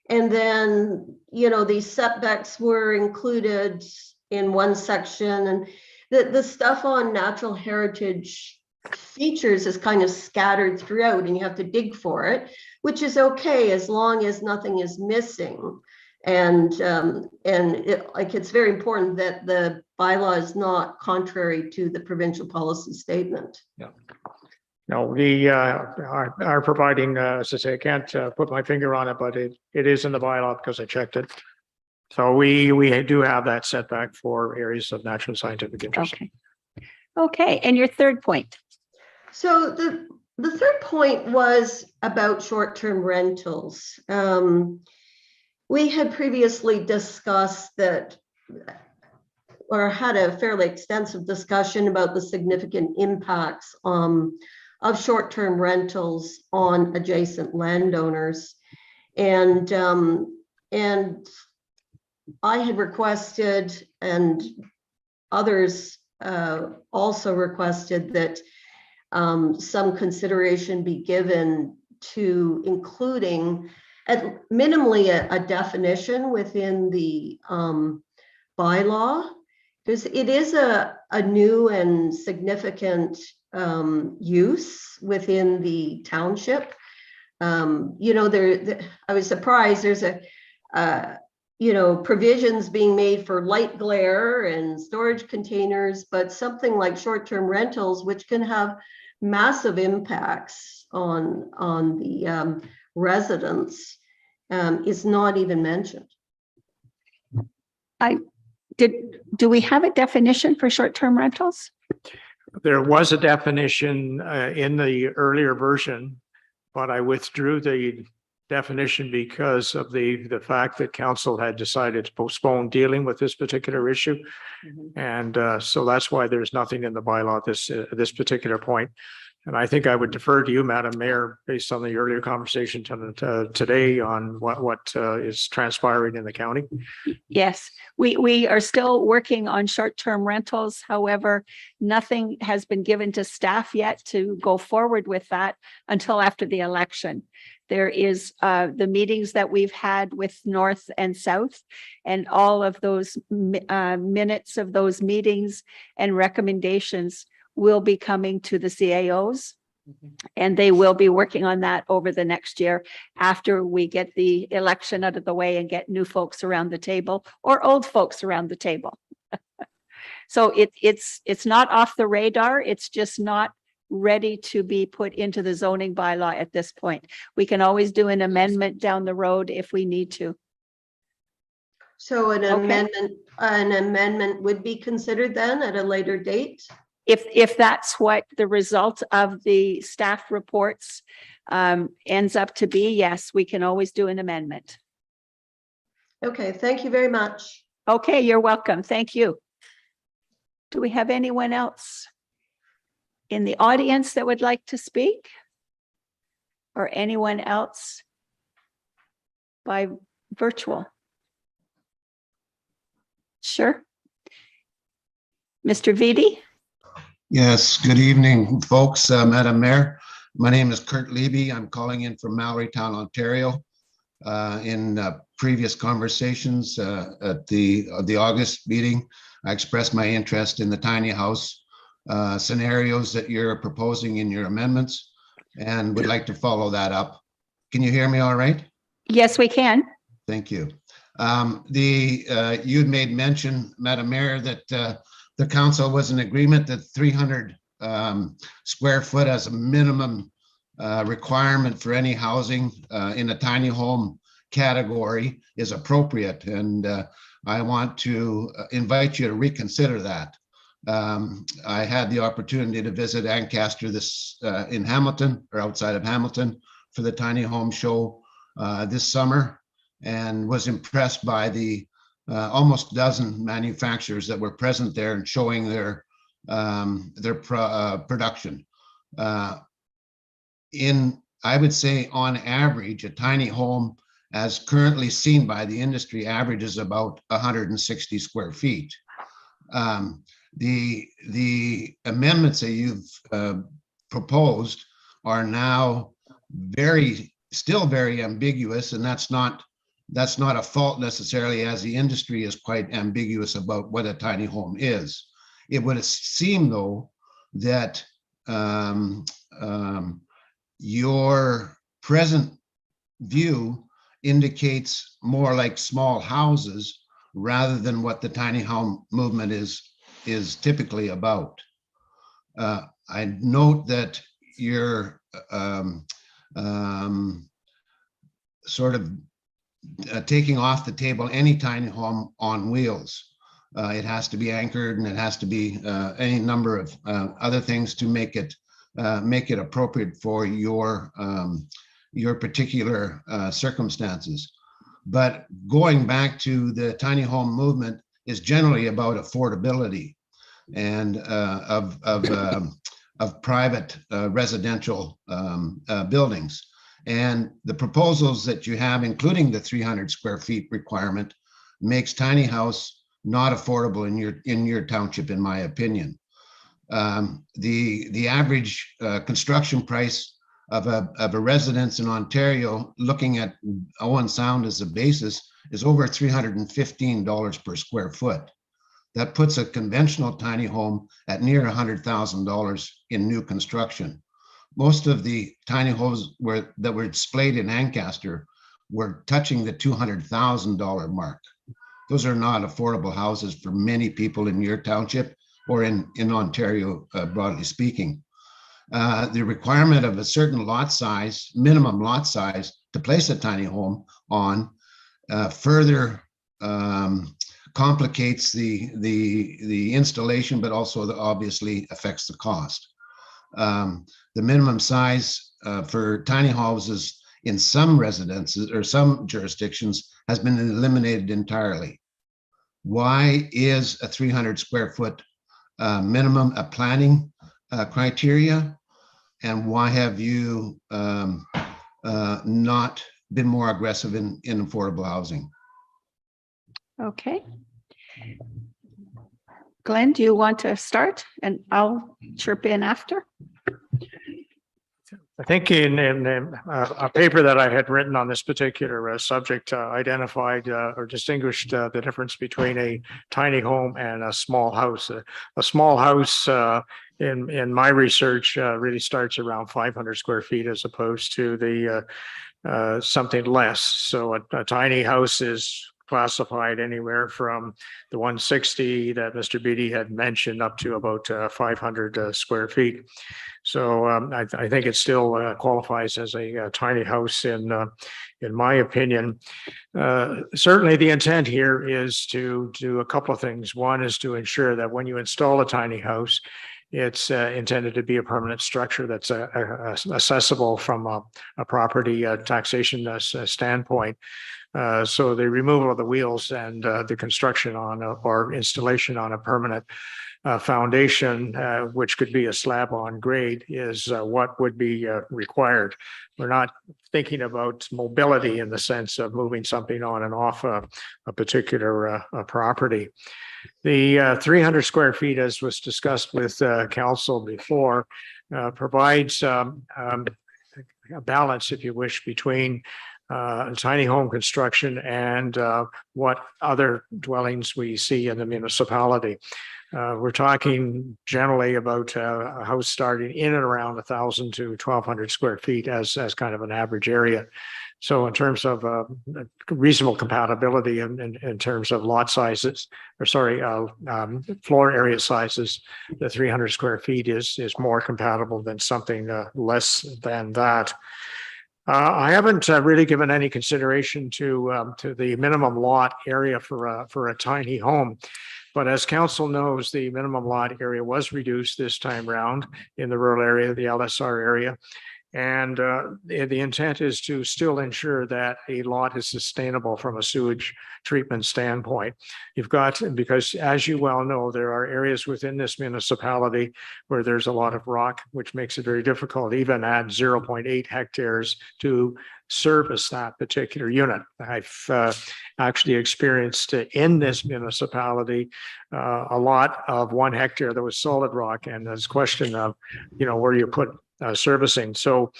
And then, you know, these setbacks were included in one section, and the stuff on natural heritage features is kind of scattered throughout, and you have to dig for it, which is okay as long as nothing is missing. And it's very important that the bylaw is not contrary to the provincial policy statement. No, we are providing, as I say, I can't put my finger on it, but it is in the bylaw because I checked it. So we do have that setback for areas of natural scientific interest. Okay. Okay, and your third point. So the third point was about short-term rentals. We had previously discussed that, or had a fairly extensive discussion about the significant impacts of short-term rentals on adjacent landowners. And I had requested, and others also requested, that some consideration be given to including at minimally a definition within the bylaw, because it is a new and significant use within the township. You know, I was surprised there's you know, provisions being made for light glare and storage containers, but something like short-term rentals, which can have massive impacts on the residents, is not even mentioned. Do we have a definition for short-term rentals? There was a definition in the earlier version, but I withdrew the definition because of the fact that council had decided to postpone dealing with this particular issue. And so that's why there's nothing in the bylaw at this particular point. And I think I would defer to you, Madam Mayor, based on the earlier conversation today on what is transpiring in the county. Yes, we are still working on short-term rentals. However, nothing has been given to staff yet to go forward with that until after the election. There is the meetings that we've had with North and South, and all of those minutes of those meetings and recommendations will be coming to the CAOs. And they will be working on that over the next year after we get the election out of the way and get new folks around the table, or old folks around the table. So it's not off the radar. It's just not ready to be put into the zoning bylaw at this point. We can always do an amendment down the road if we need to. So an amendment would be considered then at a later date? If that's what the result of the staff reports ends up to be, yes, we can always do an amendment. Okay, thank you very much. Okay, you're welcome. Thank you. Do we have anyone else in the audience that would like to speak? Or anyone else by virtual? Sure. Mr. Vitti? Yes, good evening, folks. Madam Mayor, my name is Kurt Levy. I'm calling in from Mallorytown, Ontario. In previous conversations at the August meeting, I expressed my interest in the tiny house scenarios that you're proposing in your amendments, and would like to follow that up. Can you hear me all right? Yes, we can. Thank you. You'd made mention, Madam Mayor, that the council was in agreement that 300 square foot as a minimum requirement for any housing in a tiny home category is appropriate. And I want to invite you to reconsider that. I had the opportunity to visit Ancaster in Hamilton, or outside of Hamilton, for the tiny home show this summer, and was impressed by the almost dozen manufacturers that were present there and showing their production. In I would say on average, a tiny home as currently seen by the industry averages about 160 square feet. The amendments that you've proposed are now still very ambiguous, and that's not a fault necessarily, as the industry is quite ambiguous about what a tiny home is. It would seem, though, that your present view indicates more like small houses rather than what the tiny home movement is typically about. I note that you're sort of taking off the table any tiny home on wheels. It has to be anchored, and it has to be any number of other things to make it appropriate for your particular circumstances. But going back to the tiny home movement is generally about affordability and of private residential buildings. And the proposals that you have, including the 300 square feet requirement, makes tiny house not affordable in your township, in my opinion. The average construction price of a residence in Ontario, looking at Owen Sound as a basis, is over $315 per square foot. That puts a conventional tiny home at near $100,000 in new construction. Most of the tiny homes that were displayed in Ancaster were touching the $200,000 mark. Those are not affordable houses for many people in your township or in Ontario, broadly speaking. The requirement of a certain lot size, minimum lot size, to place a tiny home on further complicates the installation, but also obviously affects the cost. The minimum size for tiny houses in some residences or some jurisdictions has been eliminated entirely. Why is a 300 square foot minimum a planning criteria? And why have you not been more aggressive in affordable housing? Okay. Glenn, do you want to start? And I'll chirp in after. I think in a paper that I had written on this particular subject identified or distinguished the difference between a tiny home and a small house. A small house in my research really starts around 500 square feet as opposed to the something less. So a tiny house is classified anywhere from the 160 that Mr. Beatty had mentioned up to about 500 square feet. So I think it still qualifies as a tiny house in my opinion. Certainly the intent here is to do a couple of things. One is to ensure that when you install a tiny house, it's intended to be a permanent structure that's accessible from a property taxation standpoint. So the removal of the wheels and the construction on or installation on a permanent foundation, which could be a slab on grade, is what would be required. We're not thinking about mobility in the sense of moving something on and off a particular property. The 300 square feet, as was discussed with council before, provides a balance, if you wish, between tiny home construction and what other dwellings we see in the municipality. We're talking generally about a house starting in and around 1,000 to 1,200 square feet as kind of an average area. So in terms of reasonable compatibility in terms of lot sizes, or sorry, floor area sizes, the 300 square feet is more compatible than something less than that. I haven't really given any consideration to the minimum lot area for a tiny home. But as council knows, the minimum lot area was reduced this time round in the rural area, the LSR area. And the intent is to still ensure that a lot is sustainable from a sewage treatment standpoint. You've got, because as you well know, there are areas within this municipality where there's a lot of rock, which makes it very difficult, even at 0.8 hectares, to service that particular unit. I've actually experienced in this municipality a lot of 1 hectare that was solid rock, and there's a question of, where you put servicing. So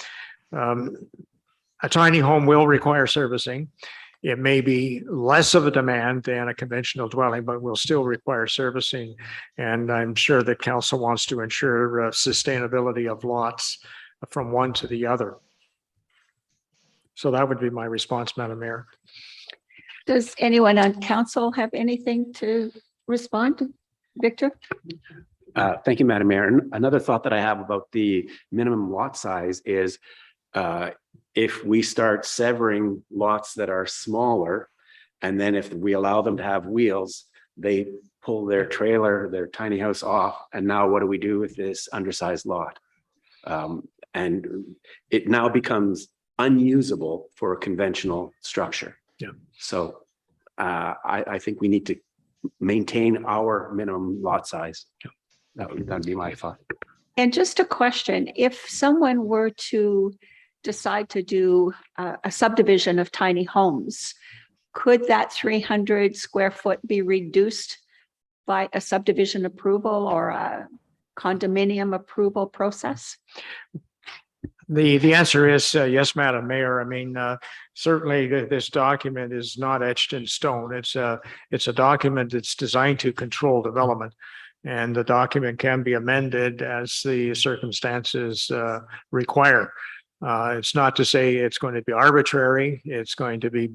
a tiny home will require servicing. It may be less of a demand than a conventional dwelling, but will still require servicing. And I'm sure that council wants to ensure sustainability of lots from one to the other. So that would be my response, Madam Mayor. Does anyone on council have anything to respond? Victor? Thank you, Madam Mayor. And another thought that I have about the minimum lot size is if we start severing lots that are smaller, and then if we allow them to have wheels, they pull their trailer, their tiny house off. And now what do we do with this undersized lot? And it now becomes unusable for a conventional structure. Yeah. So I think we need to maintain our minimum lot size. That'd be my thought. And just a question, if someone were to decide to do a subdivision of tiny homes, could that 300 square foot be reduced by a subdivision approval or a condominium approval process? The answer is yes, Madam Mayor. I mean, certainly this document is not etched in stone. It's a document that's designed to control development. And the document can be amended as the circumstances require. It's not to say it's going to be arbitrary. It's going to be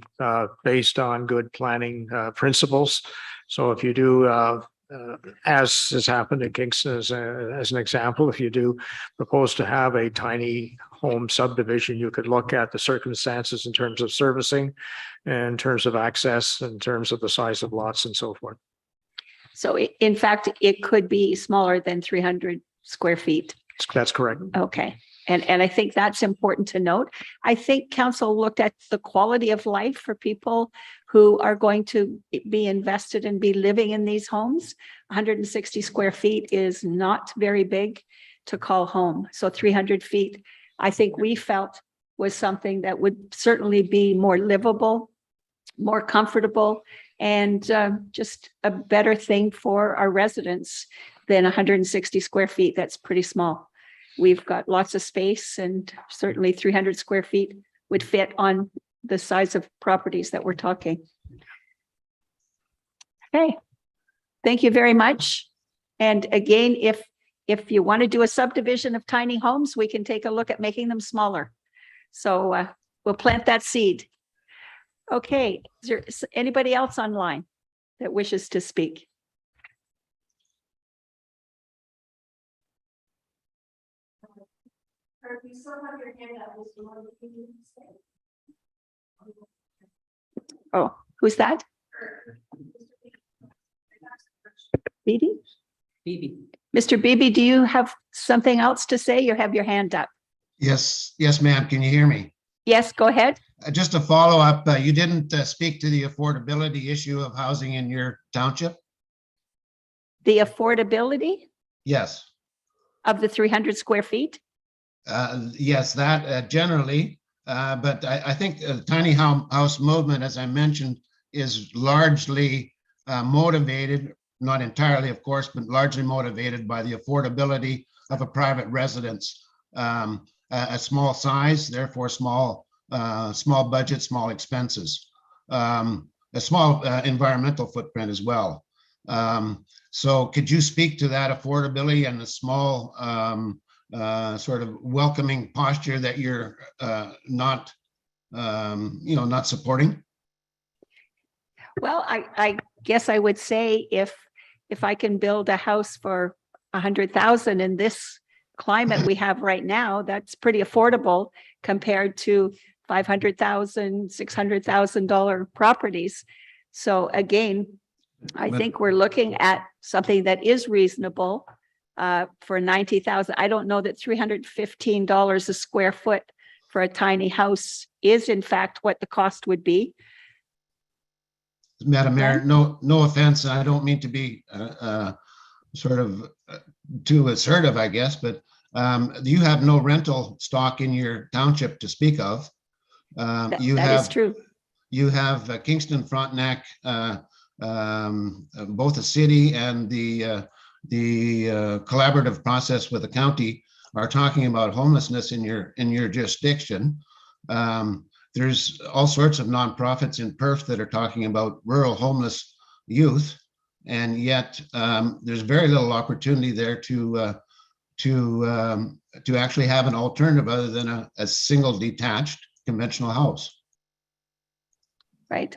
based on good planning principles. So if you do, as has happened in Kingston as an example, if you do propose to have a tiny home subdivision, you could look at the circumstances in terms of servicing, in terms of access, in terms of the size of lots and so forth. So in fact, it could be smaller than 300 square feet. That's correct. Okay. And I think that's important to note. I think council looked at the quality of life for people who are going to be invested and be living in these homes. 160 square feet is not very big to call home. So 300 feet, I think we felt was something that would certainly be more livable, more comfortable, and just a better thing for our residents than 160 square feet. That's pretty small. We've got lots of space, and certainly 300 square feet would fit on the size of properties that we're talking. Okay, thank you very much. And again, if you want to do a subdivision of tiny homes, we can take a look at making them smaller. So we'll plant that seed. Okay, is there anybody else online that wishes to speak? Oh, who's that? Beebe? Beebe. Mr. Beebe, do you have something else to say? You have your hand up. Yes, ma'am. Can you hear me? Yes, go ahead. Just a follow up, you didn't speak to the affordability issue of housing in your township? The affordability Yes. of the 300 square feet? Yes, that generally, but I think the tiny house movement, as I mentioned, is largely motivated, not entirely, of course, but largely motivated by the affordability of a private residence. A small size, therefore small budget, small expenses, a small environmental footprint as well. So could you speak to that affordability and the small sort of welcoming posture that you're not supporting? Well, I guess I would say if I can build a house for 100,000 in this climate we have right now, that's pretty affordable compared to $500,000, $600,000 properties. So again, I think we're looking at something that is reasonable for 90,000. I don't know that $315 a square foot for a tiny house is in fact what the cost would be. Madam Mayor, no offense. I don't mean to be sort of too assertive, I guess, but you have no rental stock in your township to speak of. That is true. You have Kingston, Frontenac, both the city and the collaborative process with the county are talking about homelessness in your jurisdiction. There's all sorts of nonprofits in Perth that are talking about rural homeless youth, and yet there's very little opportunity there to actually have an alternative other than a single detached conventional house. Right.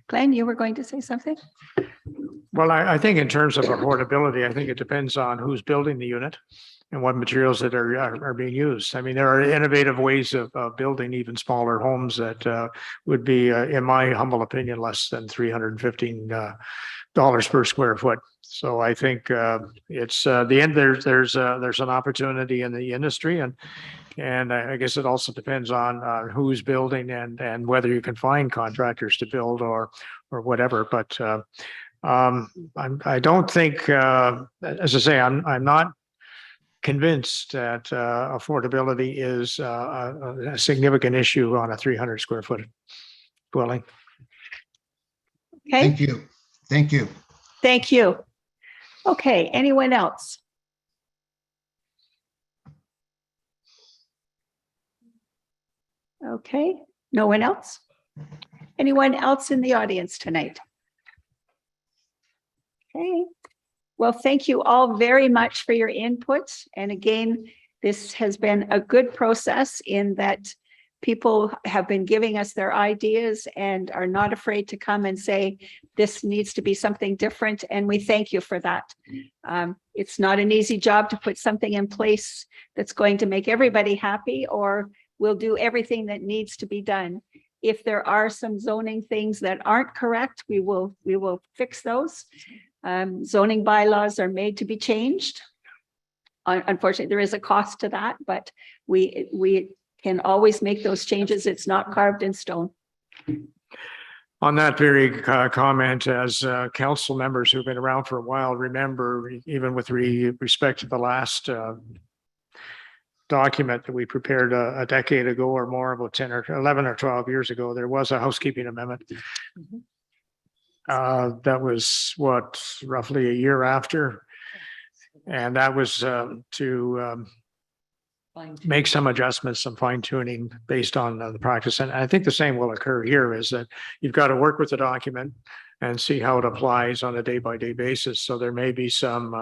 Glenn, you were going to say something? Well, I think in terms of affordability, I think it depends on who's building the unit and what materials that are being used. I mean, there are innovative ways of building even smaller homes that would be, in my humble opinion, less than $315 per square foot. So I think it's the end. There's an opportunity in the industry, and I guess it also depends on who's building and whether you can find contractors to build or whatever. But I don't think, as I say, I'm not convinced that affordability is a significant issue on a 300 square foot dwelling. Okay. Thank you. Thank you. Thank you. Okay, anyone else? Okay, no one else? Anyone else in the audience tonight? Okay, well, thank you all very much for your input. And again, this has been a good process in that people have been giving us their ideas and are not afraid to come and say, this needs to be something different. And we thank you for that. It's not an easy job to put something in place that's going to make everybody happy, or we'll do everything that needs to be done. If there are some zoning things that aren't correct, we will fix those. Zoning bylaws are made to be changed. Unfortunately, there is a cost to that, but we can always make those changes. It's not carved in stone. On that very comment, as council members who've been around for a while, remember, even with respect to the last document that we prepared a decade ago or more, about 10 or 11 or 12 years ago, there was a housekeeping amendment. That was what, roughly a year after. And that was to make some adjustments, some fine tuning based on the practice. And I think the same will occur here, is that you've got to work with the document and see how it applies on a day-by-day basis. So there may be some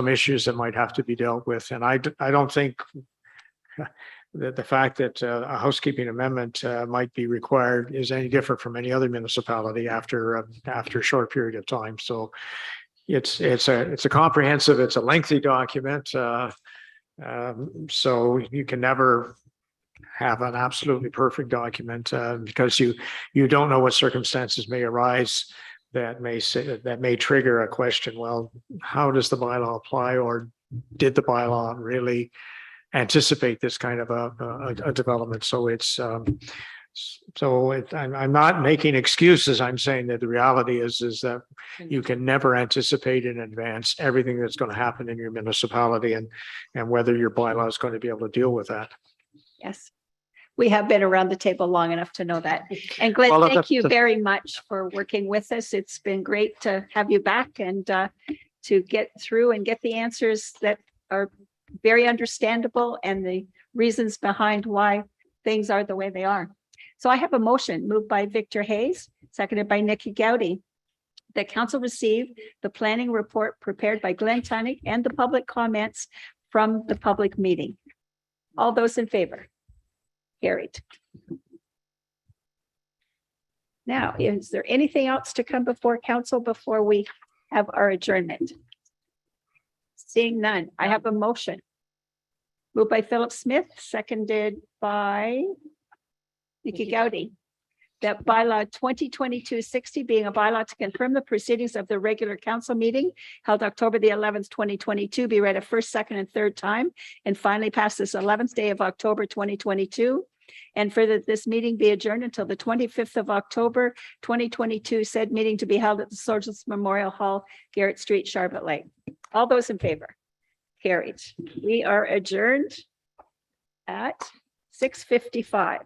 issues that might have to be dealt with. And I don't think that the fact that a housekeeping amendment might be required is any different from any other municipality after a short period of time. So it's a comprehensive, it's a lengthy document. So you can never have an absolutely perfect document because you don't know what circumstances may arise that may trigger a question. Well, how does the bylaw apply, or did the bylaw really anticipate this kind of a development? So I'm not making excuses. I'm saying that the reality is that you can never anticipate in advance everything that's going to happen in your municipality and whether your bylaw is going to be able to deal with that. Yes, we have been around the table long enough to know that. And Glenn, Well, thank you very much for working with us. It's been great to have you back and to get through and get the answers that are very understandable and the reasons behind why things are the way they are. So I have a motion moved by Victor Hayes, seconded by Nikki Gowdy, that council receive the planning report prepared by Glenn Tunnick and the public comments from the public meeting. All those in favor? Carried. Now, is there anything else to come before council before we have our adjournment? Seeing none, I have a motion. Moved by Philip Smith, seconded by Nikki Gowdy, that bylaw 2022-60 being a bylaw to confirm the proceedings of the regular council meeting held October the 11th, 2022, be read a first, second, and third time, and finally passed this 11th day of October 2022. And further, this meeting be adjourned until the 25th of October 2022, said meeting to be held at the Soldiers Memorial Hall, Garrett Street, Charlotte Lake. All those in favor? Carried. We are adjourned at 6:55.